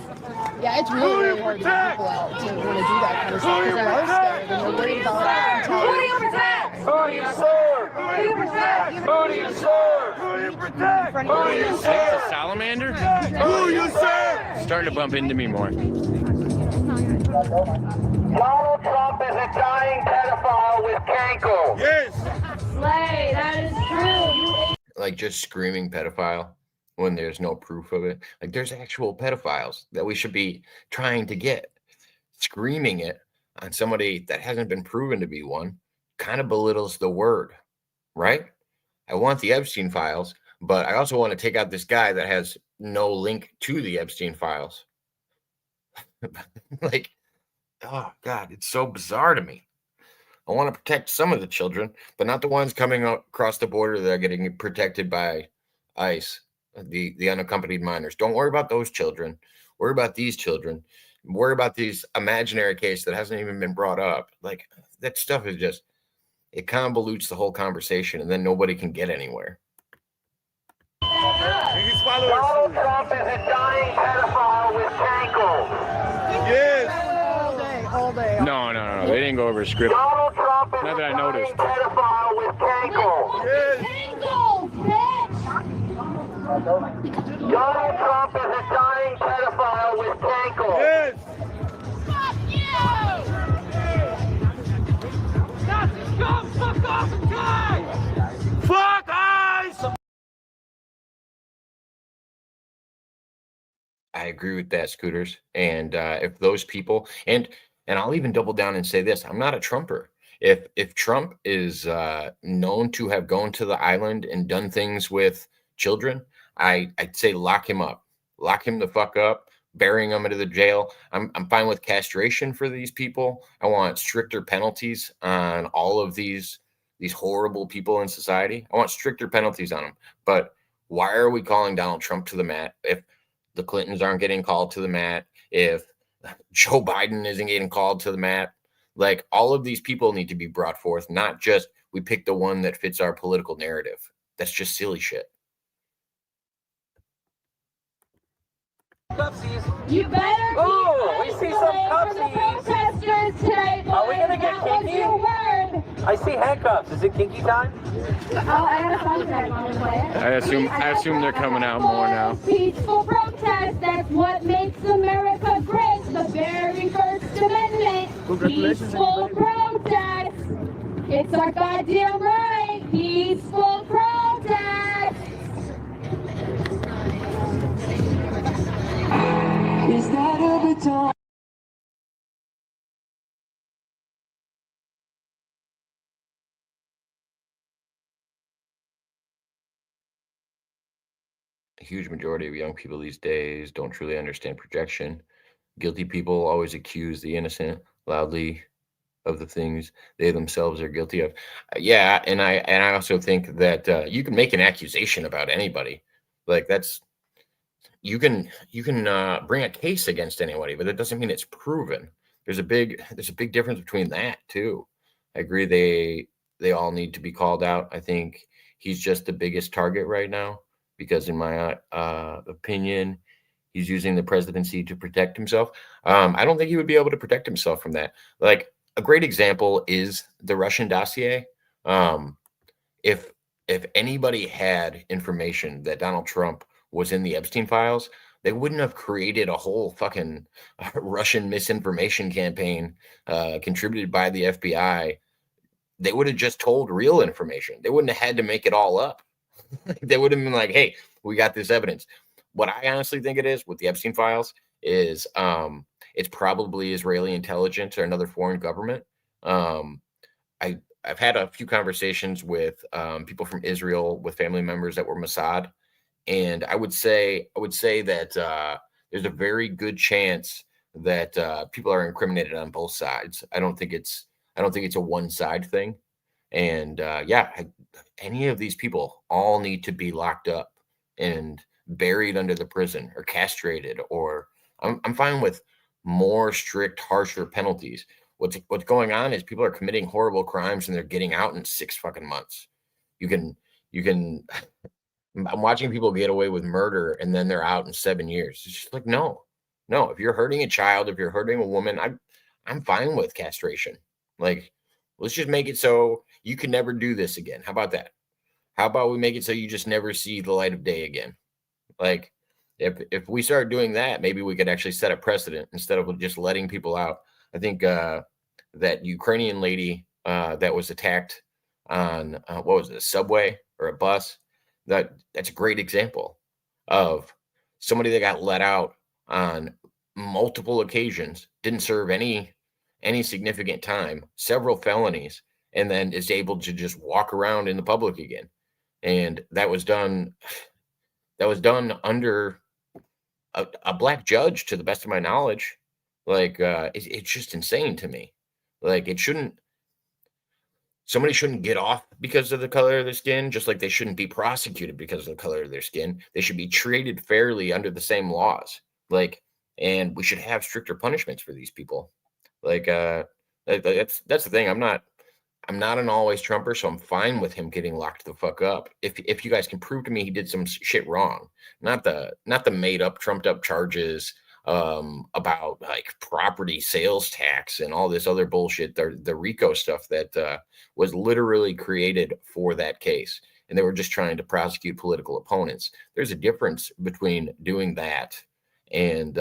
Yeah, it's really hard to get people out to want to do that kind of stuff, because they are scared and they're worried about Who do you protect? Who do you serve? Who do you protect? Who do you serve? Who do you protect? Who do you serve? Salamander? Who do you serve? Starting to bump into me more. Donald Trump is a dying pedophile with cankle. Yes. Slay, that is true. Like, just screaming pedophile when there's no proof of it. Like, there's actual pedophiles that we should be trying to get. Screaming it on somebody that hasn't been proven to be one kind of belittles the word, right? I want the Epstein files, but I also want to take out this guy that has no link to the Epstein files. Like, oh God, it's so bizarre to me. I want to protect some of the children, but not the ones coming across the border that are getting protected by ICE, the unaccompanied minors. Don't worry about those children. Worry about these children. Worry about these imaginary case that hasn't even been brought up. Like, that stuff is just, it convolutes the whole conversation, and then nobody can get anywhere. Donald Trump is a dying pedophile with cankle. Yes. all day. No. They didn't go over script. Donald Trump is Not that I a noticed. dying pedophile with cankle. Donald Trump is a dying pedophile with cankle. Yes. Fuck off and die! Fuck ICE! I agree with that, Scooters. And if those people, and I'll even double down and say this, I'm not a Trumper. If Trump is known to have gone to the island and done things with children, I'd say lock him up, lock him the fuck up, burying him into the jail. I'm fine with castration for these people. I want stricter penalties on all of these horrible people in society. I want stricter penalties on them. But why are we calling Donald Trump to the mat if the Clintons aren't getting called to the mat, if Joe Biden isn't getting called to the mat? Like, all of these people need to be brought forth, not just we pick the one that fits our political narrative. That's just silly shit. You better be we see some protesters tonight, boys. Are we gonna get That was kinky? your word. I see handcuffs. Is it kinky time? I got a contract on the way. I assume they're coming out more now. Peaceful protest, that's what makes America great. The very first amendment. Peaceful protest. It's our goddamn right. Peaceful protest. Is that a baton? A huge majority of young people these days don't truly understand projection. Guilty people always accuse the innocent loudly of the things they themselves are guilty of. Yeah, and I also think that you can make an accusation about anybody. Like, that's you can bring a case against anybody, but that doesn't mean it's proven. There's a big difference between that too. I agree they all need to be called out. I think he's just the biggest target right now because, in my opinion, he's using the presidency to protect himself. I don't think he would be able to protect himself from that. Like, a great example is the Russian dossier. If anybody had information that Donald Trump was in the Epstein files, they wouldn't have created a whole fucking Russian misinformation campaign contributed by the FBI. They would have just told real information. They wouldn't have had to make it all up. They would have been like, hey, we got this evidence. What I honestly think it is with the Epstein files is it's probably Israeli intelligence or another foreign government. I've had a few conversations with people from Israel, with family members that were Mossad. And I would say that there's a very good chance that people are incriminated on both sides. I don't think it's a one side thing. And any of these people all need to be locked up and buried under the prison or castrated, or I'm fine with more strict, harsher penalties. What's going on is people are committing horrible crimes and they're getting out in 6 fucking months. You can I'm watching people get away with murder and then they're out in 7 years. It's just like, no. If you're hurting a child, if you're hurting a woman, I'm fine with castration. Like, let's just make it so you can never do this again. How about that? How about we make it so you just never see the light of day again? Like, if we start doing that, maybe we could actually set a precedent instead of just letting people out. I think that Ukrainian lady that was attacked on what was it, a subway or a bus? That's a great example of somebody that got let out on multiple occasions, didn't serve any significant time, several felonies, and then is able to just walk around in the public again. And that was done under a black judge, to the best of my knowledge. Like, it's just insane to me. Like, somebody shouldn't get off because of the color of their skin, just like they shouldn't be prosecuted because of the color of their skin. They should be treated fairly under the same laws. Like, and we should have stricter punishments for these people. Like, that's the thing. I'm not an always Trumper, so I'm fine with him getting locked the fuck up. If you guys can prove to me he did some shit wrong, not the made up, trumped up charges about like property sales tax and all this other bullshit, the RICO stuff that was literally created for that case. And they were just trying to prosecute political opponents. There's a difference between doing that and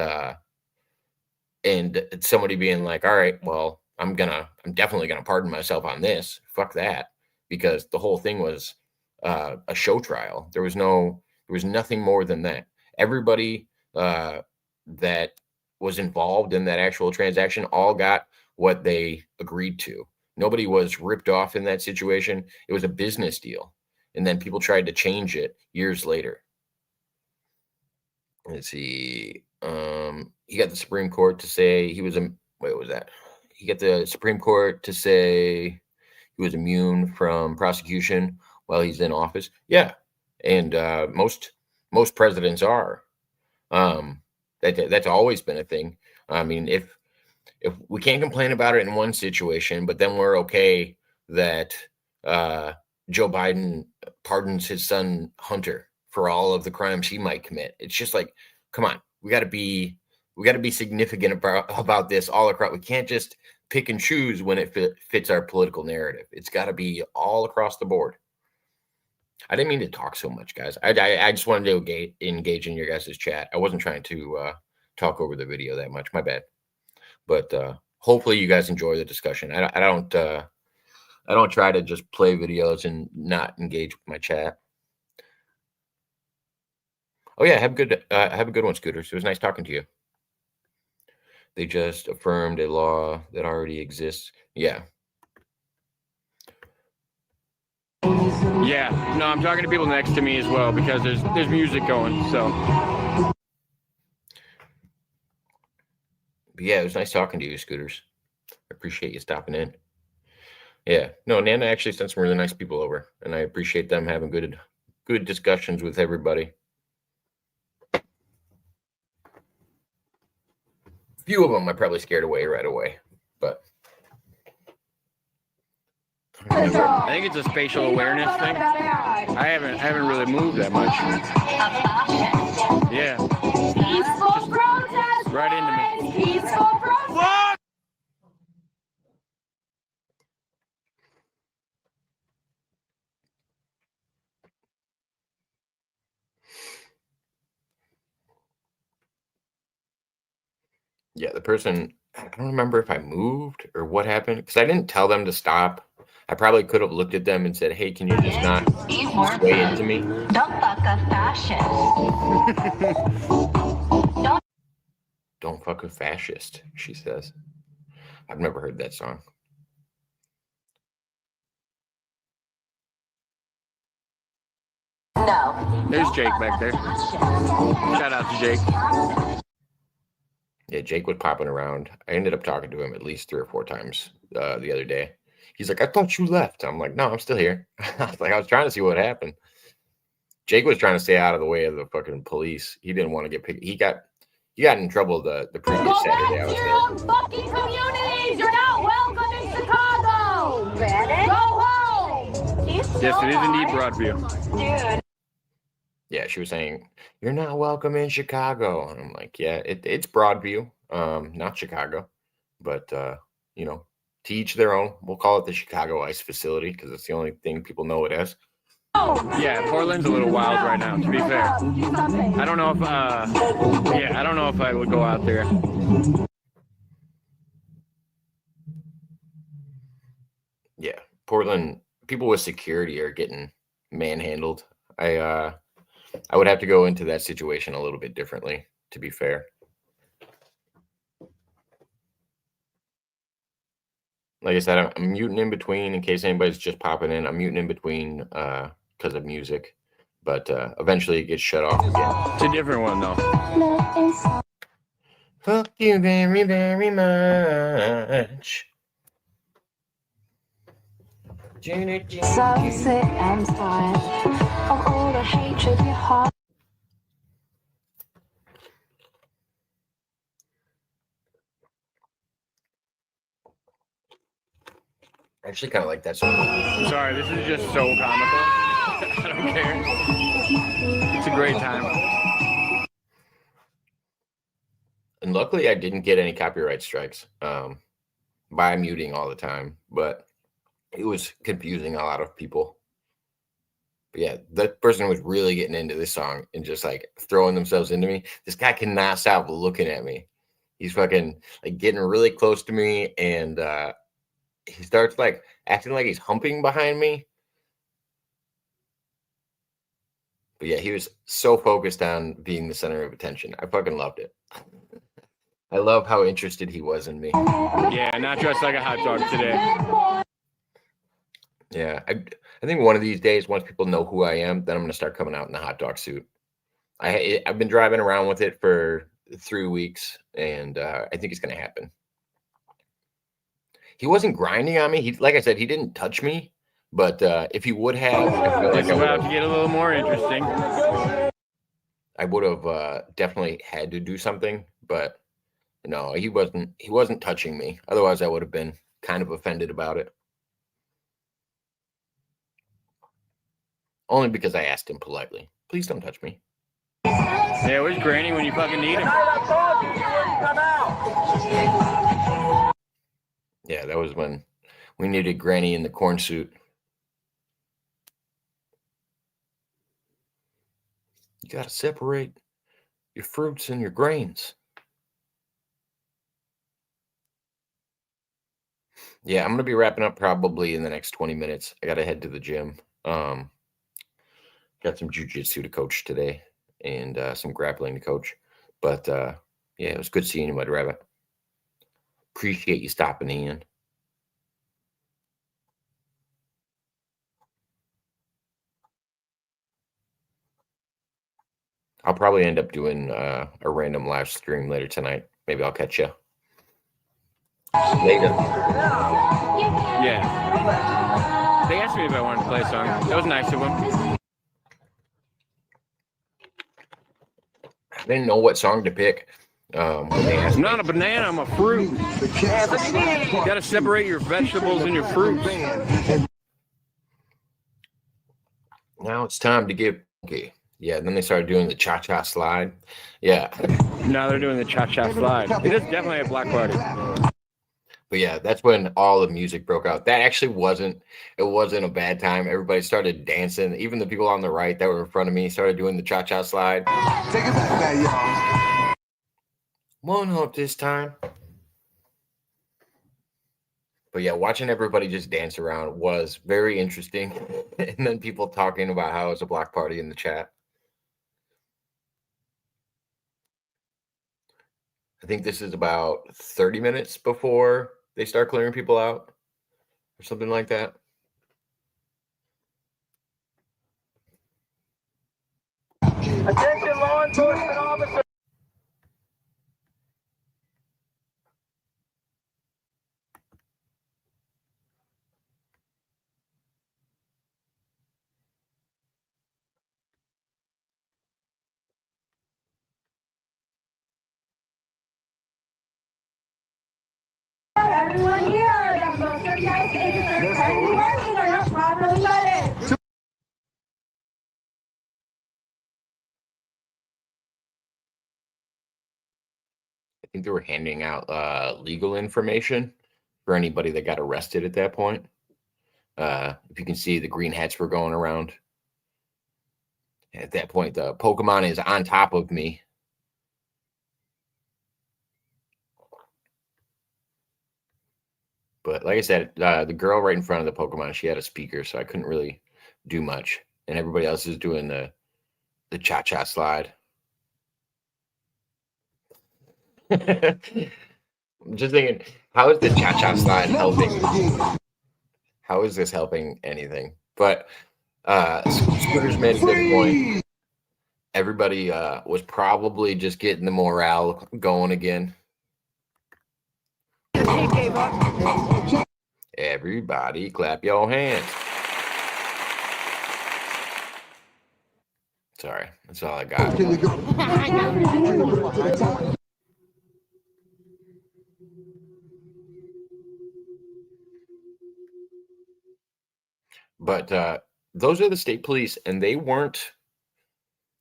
somebody being like, all right, well, I'm definitely gonna pardon myself on this. Fuck that. Because the whole thing was a show trial. There was nothing more than that. Everybody that was involved in that actual transaction all got what they agreed to. Nobody was ripped off in that situation. It was a business deal. And then people tried to change it years later. Let's see. He got the Supreme Court to say he was a what was that? He got the Supreme Court to say he was immune from prosecution while he's in office. Yeah, and most presidents are. That's always been a thing. I mean, if we can't complain about it in one situation, but then we're okay that Joe Biden pardons his son Hunter for all of the crimes he might commit. It's just like, come on, we got to be significant about this all across. We can't just pick and choose when it fits our political narrative. It's got to be all across the board. I didn't mean to talk so much, guys. I just wanted to engage in your guys' chat. I wasn't trying to talk over the video that much. My bad. But hopefully you guys enjoy the discussion. I don't try to just play videos and not engage with my chat. Oh yeah, have a good one, Scooters. It was nice talking to you. They just affirmed a law that already exists. Yeah. Yeah, no, I'm talking to people next to me as well because there's music going. So. But yeah, it was nice talking to you, Scooters. I appreciate you stopping in. Yeah, no, Nana actually sent some really nice people over, and I appreciate them having good discussions with everybody. A few of them I probably scared away right away, but I think it's a spatial awareness thing. I haven't really moved that much. Yeah. Peaceful protest. Right into me. Peaceful protest. What? yeah, the person, I don't remember if I moved or what happened because I didn't tell them to stop. I probably could have looked at them and said, hey, can you just not sway into me? Don't fuck a fascist. Don't fuck a fascist, she says. I've never heard that song. No. There's Jake back there. Shout out to Jake. Yeah, Jake was popping around. I ended up talking to him at least 3 or 4 times the other day. He's like, I thought you left. I'm like, no, I'm still here. I was trying to see what happened. Jake was trying to stay out of the way of the fucking police. He didn't want to get picked. He got in trouble the previous Saturday I was there. Own fucking communities. You're not welcome in Chicago. Go home. Yes, it is indeed Broadview. Dude. Yeah, she was saying, you're not welcome in Chicago. And I'm like, yeah, it's Broadview, not Chicago. But, to each their own. We'll call it the Chicago Ice Facility because it's the only thing people know it as. Yeah, Portland's a little wild right now, to be fair. I don't know if I don't know if I would go out there. Yeah, Portland, people with security are getting manhandled. I would have to go into that situation a little bit differently, to be fair. Like I said, I'm muting in between in case anybody's just popping in. I'm muting in between because of music, but eventually it gets shut off again. It's a different one, though. Fuck you very, very much. Some say I'm tired of all the hatred you have. I actually kind of like that song. Sorry, this is just so comical. I don't care. It's a great time. And luckily, I didn't get any copyright strikes by muting all the time, but it was confusing a lot of people. But yeah, that person was really getting into this song and just like throwing themselves into me. This guy cannot stop looking at me. He's fucking like getting really close to me, and he starts like acting like he's humping behind me. But yeah, he was so focused on being the center of attention. I fucking loved it. I love how interested he was in me. Yeah, not dressed like a hot dog today. Yeah, I think one of these days, once people know who I am, then I'm going to start coming out in a hot dog suit. I've been driving around with it for 3 weeks, and I think it's going to happen. He wasn't grinding on me. Like I said, he didn't touch me. But if he would have, I feel like This is about to get a little more interesting. I would have definitely had to do something. But no, he wasn't touching me. Otherwise, I would have been kind of offended about it. Only because I asked him politely, please don't touch me. Yeah, where's Granny when you fucking need him? Yeah, that was when we needed Granny in the corn suit. You got to separate your fruits and your grains. Yeah, I'm going to be wrapping up probably in the next 20 minutes. I got to head to the gym. Got some jiu-jitsu to coach today and some grappling to coach. But yeah, it was good seeing you, Mud Rabbit. Appreciate you stopping in. I'll probably end up doing a random live stream later tonight. Maybe I'll catch you later. Yeah. They asked me if I wanted to play a song. That was nice of them. I didn't know what song to pick. When they asked I'm not a banana, I'm a fruit. You gotta separate your vegetables and your fruits. Now it's time to get okay. Yeah, then they started doing the cha-cha slide. Yeah. Now they're doing the cha-cha slide. It is definitely a black party. But yeah, that's when all the music broke out. That actually wasn't a bad time. Everybody started dancing. Even the people on the right that were in front of me started doing the cha-cha slide. Take it back now, y'all. One up this time. But yeah, watching everybody just dance around was very interesting. And then people talking about how it's a black party in the chat. I think this is about 30 minutes before they start clearing people out or something like that. Attention law enforcement officers. Everyone here that both your guys' agents are currently working are not properly vetted. I think they were handing out legal information for anybody that got arrested at that point. If you can see, the green hats were going around. At that point, the Pokemon is on top of me. But like I said, the girl right in front of the Pokemon, she had a speaker, so I couldn't really do much. And everybody else is doing the cha-cha slide. I'm just thinking, how is the cha-cha slide helping? How is this helping anything? But Scooters made a good point. Everybody was probably just getting the morale going again. Everybody clap your hands. Sorry, that's all I got. But those are the state police, and they weren't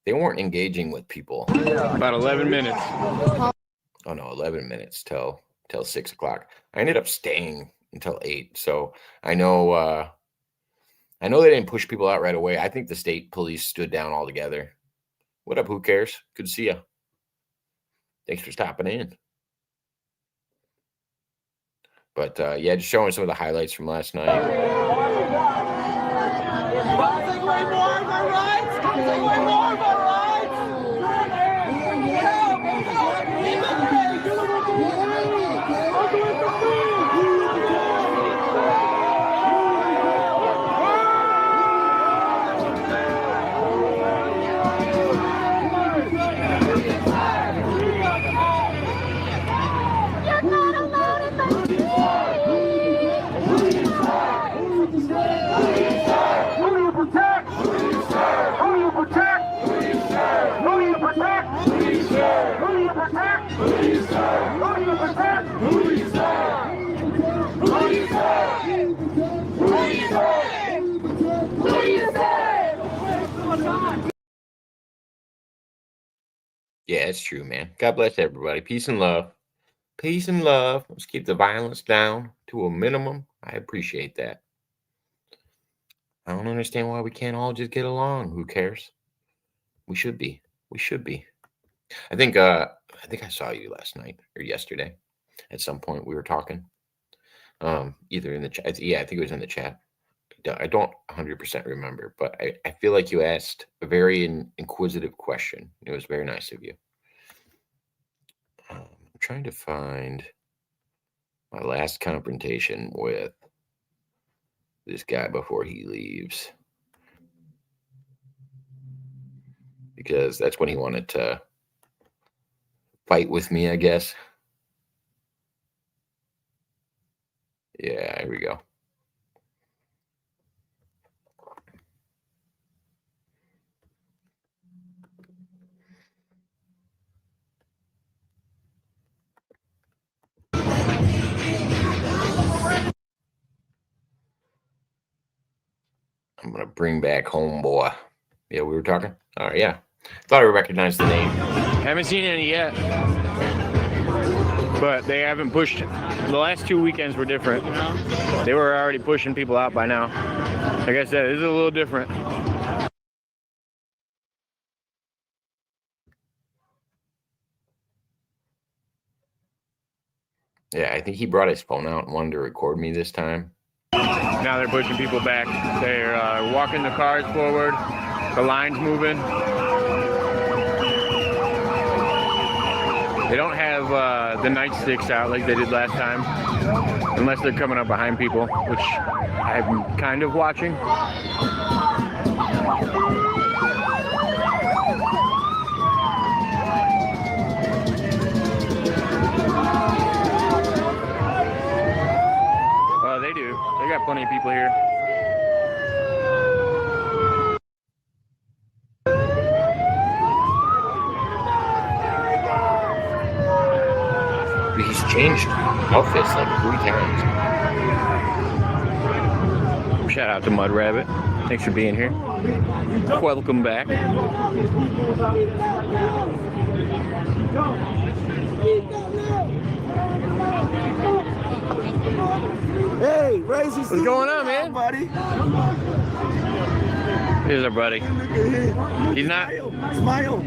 engaging with people. About 11 minutes. Oh no, 11 minutes till 6 o'clock. I ended up staying until 8. So I know they didn't push people out right away. I think the state police stood down altogether. What up? Who cares? Good to see you. Thanks for stopping in. But yeah, just showing some of the highlights from last night. Yeah, it's true, man. God bless everybody. Peace and love. Peace and love. Let's keep the violence down to a minimum. I appreciate that. I don't understand why we can't all just get along. Who cares? We should be. We should be. I think I saw you last night or yesterday. At some point we were talking. Either in the chat. Yeah, I think it was in the chat. I don't 100% remember, but I feel like you asked a very inquisitive question. It was very nice of you. I'm trying to find my last confrontation with this guy before he leaves, because that's when he wanted to fight with me, I guess. Yeah, here we go. I'm gonna bring back Homeboy. Yeah, we were talking. All right, yeah. Thought I recognized the name. Haven't seen any yet, but they haven't pushed. The last 2 weekends were different. They were already pushing people out by now. Like I said, this is a little different. Yeah, I think he brought his phone out and wanted to record me this time. Now they're pushing people back. They're walking the cars forward. The line's moving. They don't have the nightsticks out like they did last time, unless they're coming up behind people, which I'm kind of watching. They do. They got plenty of people here. He's changed outfits like 3 times. Shout out to Mud Rabbit. Thanks for being here. Welcome back. Hey, Razy, what's going on, man? Buddy. Here's our buddy. He's not. Smile.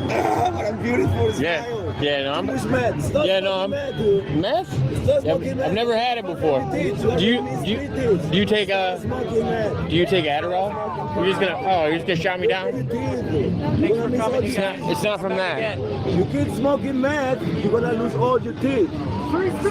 I'm beautiful. Yeah. Smile. Yeah, no, I'm. Meth. Yeah, no, I'm. Meth? Yeah, I've never had it before. Do you take Do you take Adderall? You're just gonna shut me down? It's not from that. You keep smoking meth, you're gonna lose all your teeth.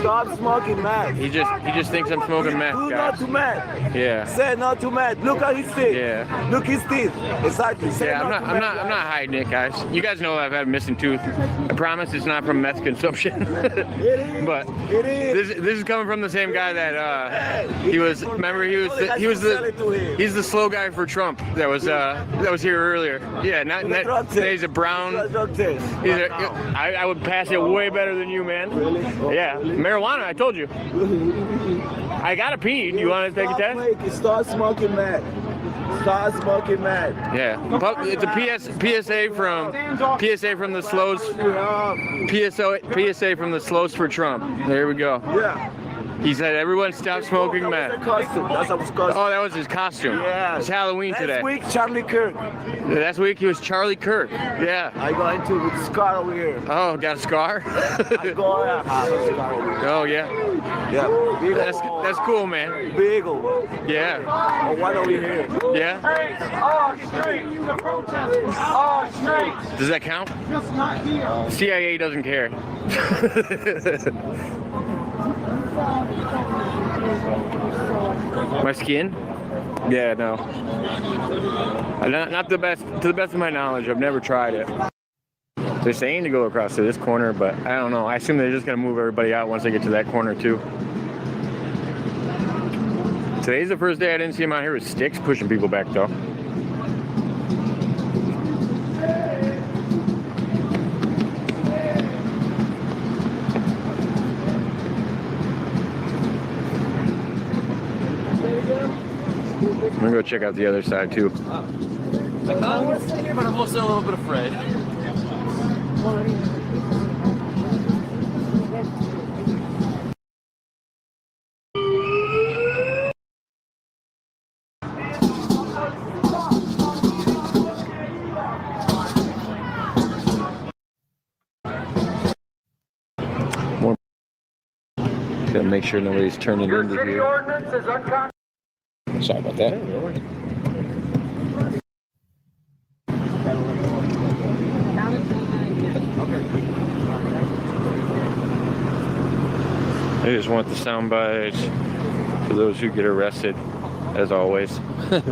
Stop smoking meth. He just thinks I'm smoking meth, guys. Not to meth. Yeah. Say not to meth. Look at his teeth. Yeah. Look his teeth. Exactly. Say Yeah, I'm not hiding it, guys. You guys know I've had a missing tooth. I promise it's not from meth consumption. But this is coming from the same guy that he's the slow guy for Trump that was here earlier. Yeah, today's a brown. I would pass it way better than you, man. Really? Yeah, marijuana. I told you. I gotta pee. Do you want to take a test? Start smoking meth. Start smoking meth. Yeah, it's a PSA from the slows. PSA from the slows for Trump. There we go. Yeah. He said everyone stop smoking meth. That's his costume. Oh, that was his costume. Yeah. It's Halloween today. Last week, Charlie Kirk. Last week he was Charlie Kirk. Yeah. I got into with a scar over here. Oh, got a scar? I have a scar over here. Oh yeah. Yeah. That's cool, man. Big old. Yeah. One over here. Yeah. Does that count? CIA doesn't care. My skin? Yeah, no. Not the best. To the best of my knowledge, I've never tried it. They're saying to go across to this corner, but I don't know. I assume they're just gonna move everybody out once they get to that corner too. Today's the first day I didn't see him out here with sticks pushing people back though. I'm gonna go check out the other side too. I'm sitting here, but I'm also a little bit afraid. More. Gotta make sure nobody's turning into here. Ordinance is unconstitutional. Sorry about that. I just want the sound bites for those who get arrested, as always. Does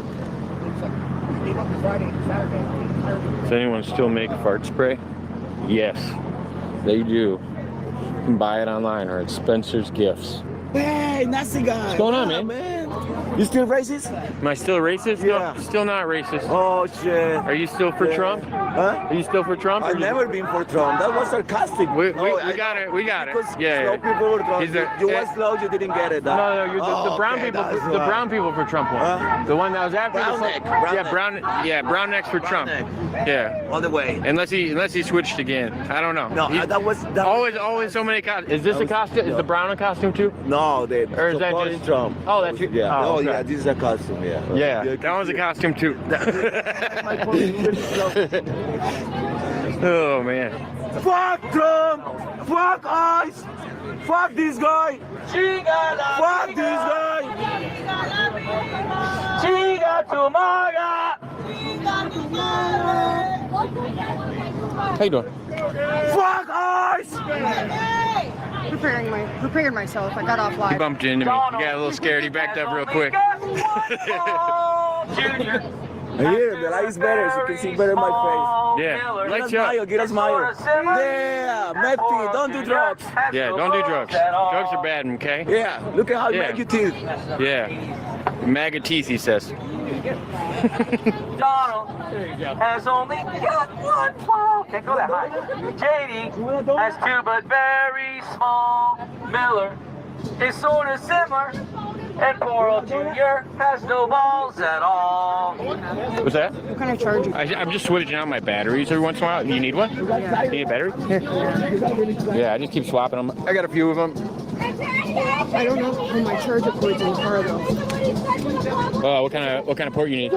anyone still make fart spray? Yes, they do. You can buy it online or at Spencer's Gifts. Hey, Nazi guy. What's going on, man? You still racist? Am I still racist? Yeah. No, still not racist. Oh shit. Are you still for Trump? Huh? Are you still for Trump? I've never been for Trump. That was sarcastic. We got it. We got it. Because Yeah. slow people were Trump. You were slow. You didn't get it. No, you're the brown okay, people. that's The right. brown people for Trump one. The one that was after Brown neck. brown necks for Trump. Yeah. All the way. Unless he switched again. I don't know. No, that was always so many costumes. Is this a costume? Is the brown a costume too? No, or is that just Trump? Oh, that's you. Yeah. Oh, okay. Yeah. This is a costume. Yeah. Yeah, that one's a costume too. Oh man. Fuck Trump! Fuck us! Fuck this guy! Fuck this guy! How you doing? Fuck us! Preparing myself. I got off He live. bumped into me. He got a little scared. He backed up real quick. I hear the light is better, so you can see better my face. Yeah. Get a smile, get a smile. Yeah, Mephi, don't do drugs. Yeah, don't do drugs. Drugs are bad, okay? Yeah, look at how you make your teeth. Yeah. MAGA teeth, he says. Donald has only got one flaw. Can't go that high. JD has two but very small. Miller is sort of similar. And poor old Junior has no balls at all. What's that? What kind of charger? I'm just switching out my batteries every once in a while. You need one? Yeah. You need a battery? Here. Yeah, I just keep swapping them. I got a few of them. I don't know how my charger cords in the car though. What kind of port you need?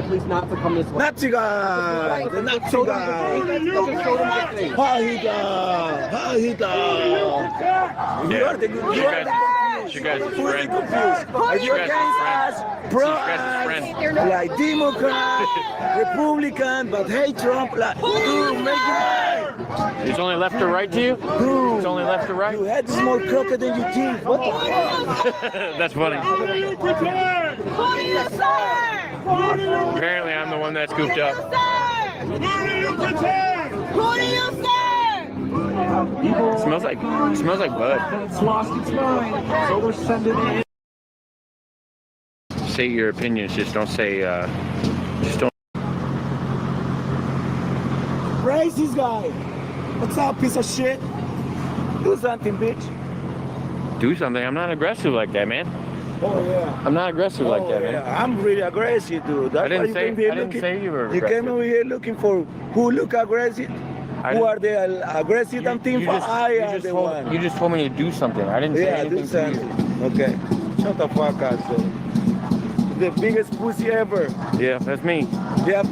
Please not to come this way. Nazi guy! The Nazi guy! How he does? You are the You guys are fully friends. confused. Are you against us? Pro like Democrat, Republican, but hate Trump, like, dude, make your mind. It's only left or right to you? Dude, it's only left or right? You had more crooked than your teeth. What the fuck? That's funny. Who do you serve? Apparently, I'm the one that's goofed up. Who do you protect? Who do you serve? It smells like bud. It's lost its mind, so we're sending it in. Say your opinions. Just don't say. Just don't. Racist guy. What's up, piece of shit? Do something, bitch. Do something. I'm not aggressive like that, man. Oh yeah. I'm not aggressive like that, man. Yeah. I'm really aggressive, dude. That's I didn't why you say. came here I didn't looking. say you were You aggressive. came over here looking for who look aggressive. Who are the aggressive and team for I am the one. You just told me to do something. I didn't say Yeah, anything do something. Okay. Shut the fuck up, so. The biggest pussy ever. Yeah, that's me. Yep.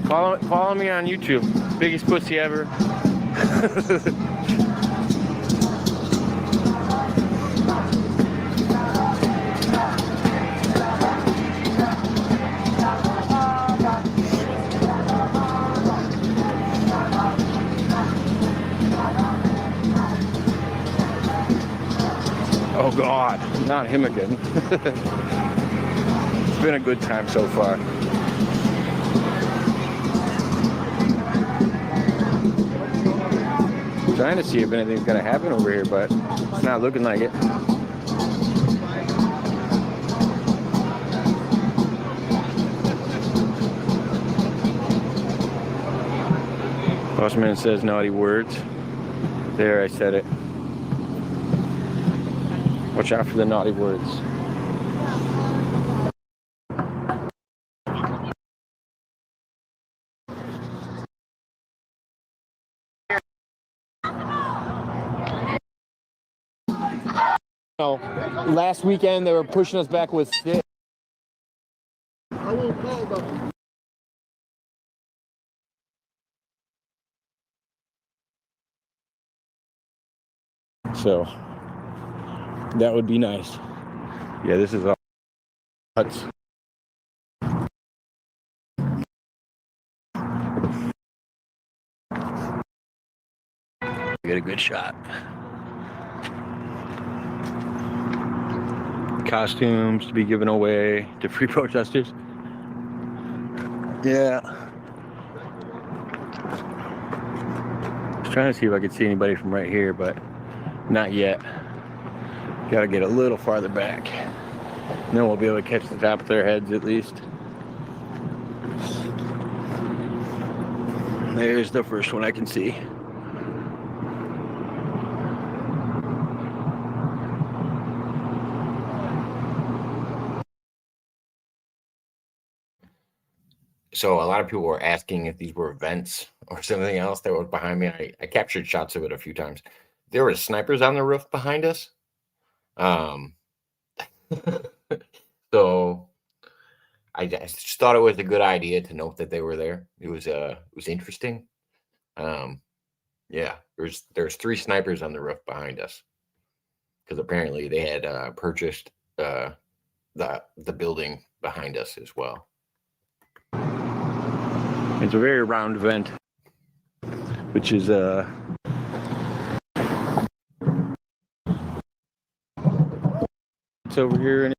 Follow me on YouTube. Biggest pussy ever. Oh God, not him again. It's been a good time so far. Trying to see if anything's gonna happen over here, but it's not looking like it. Bossman says naughty words. There, I said it. Watch out for the naughty words. know, last weekend they were pushing us back with sticks. So that would be nice. Yeah, this is all huts. Get a good shot. Costumes to be given away to free protesters. Yeah. I was trying to see if I could see anybody from right here, but not yet. Gotta get a little farther back. And then we'll be able to catch the top of their heads at least. There's the first one I can see. So a lot of people were asking if these were vents or something else that was behind me. I captured shots of it a few times. There were snipers on the roof behind us. So I just thought it was a good idea to note that they were there. It was interesting. Yeah, there's 3 snipers on the roof behind us because apparently they had purchased the building behind us as well. It's a very round vent, which is it's over here.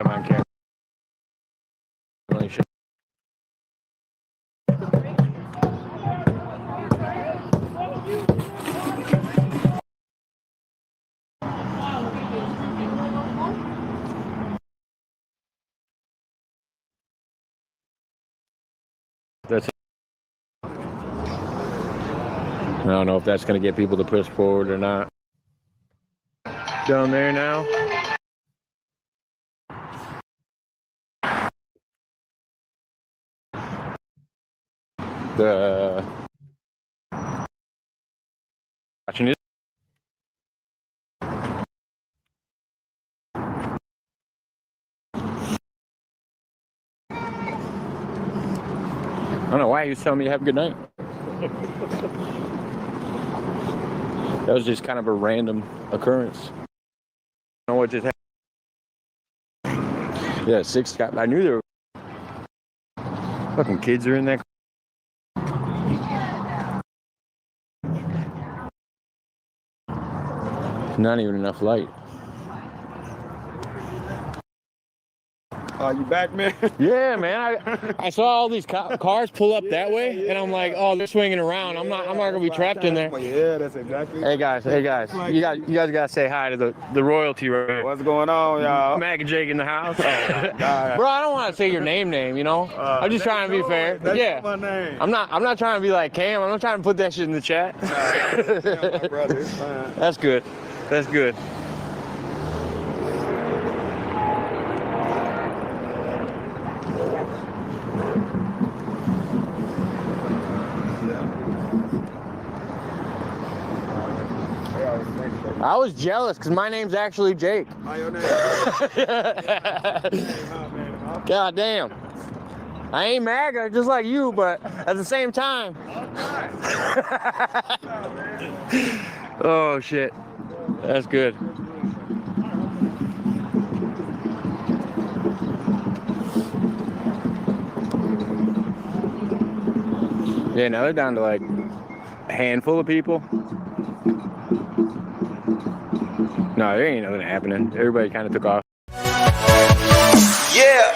Come on, Cam. That's it. I don't know if that's going to get people to push forward or not. Down there now. Watching it. I don't know why he was telling me to have a good night. That was just kind of a random occurrence. I don't know what just happened. Yeah, 6 guys. I knew there were fucking kids are in there. Not even enough light. You back, man? Yeah, man. I saw all these cars pull up that way, and I'm like, oh, they're swinging around. I'm not gonna be trapped in there. Yeah, that's exactly. Hey guys. You guys gotta say hi to the royalty right here. What's going on, y'all? Mac and Jake in the house. Bro, I don't want to say your name, you know. I'm just trying to be fair. That's my name. I'm not trying to be like Cam. I'm not trying to put that shit in the chat. Yeah, my brother, it's fine. That's good. That's good. I was jealous because my name's actually Jake. Oh, your name? God damn. I ain't MAGA just like you, but at the same time. Oh shit. That's good. Yeah, now they're down to like a handful of people. No, there ain't nothing happening. Everybody kind of took off. Yeah.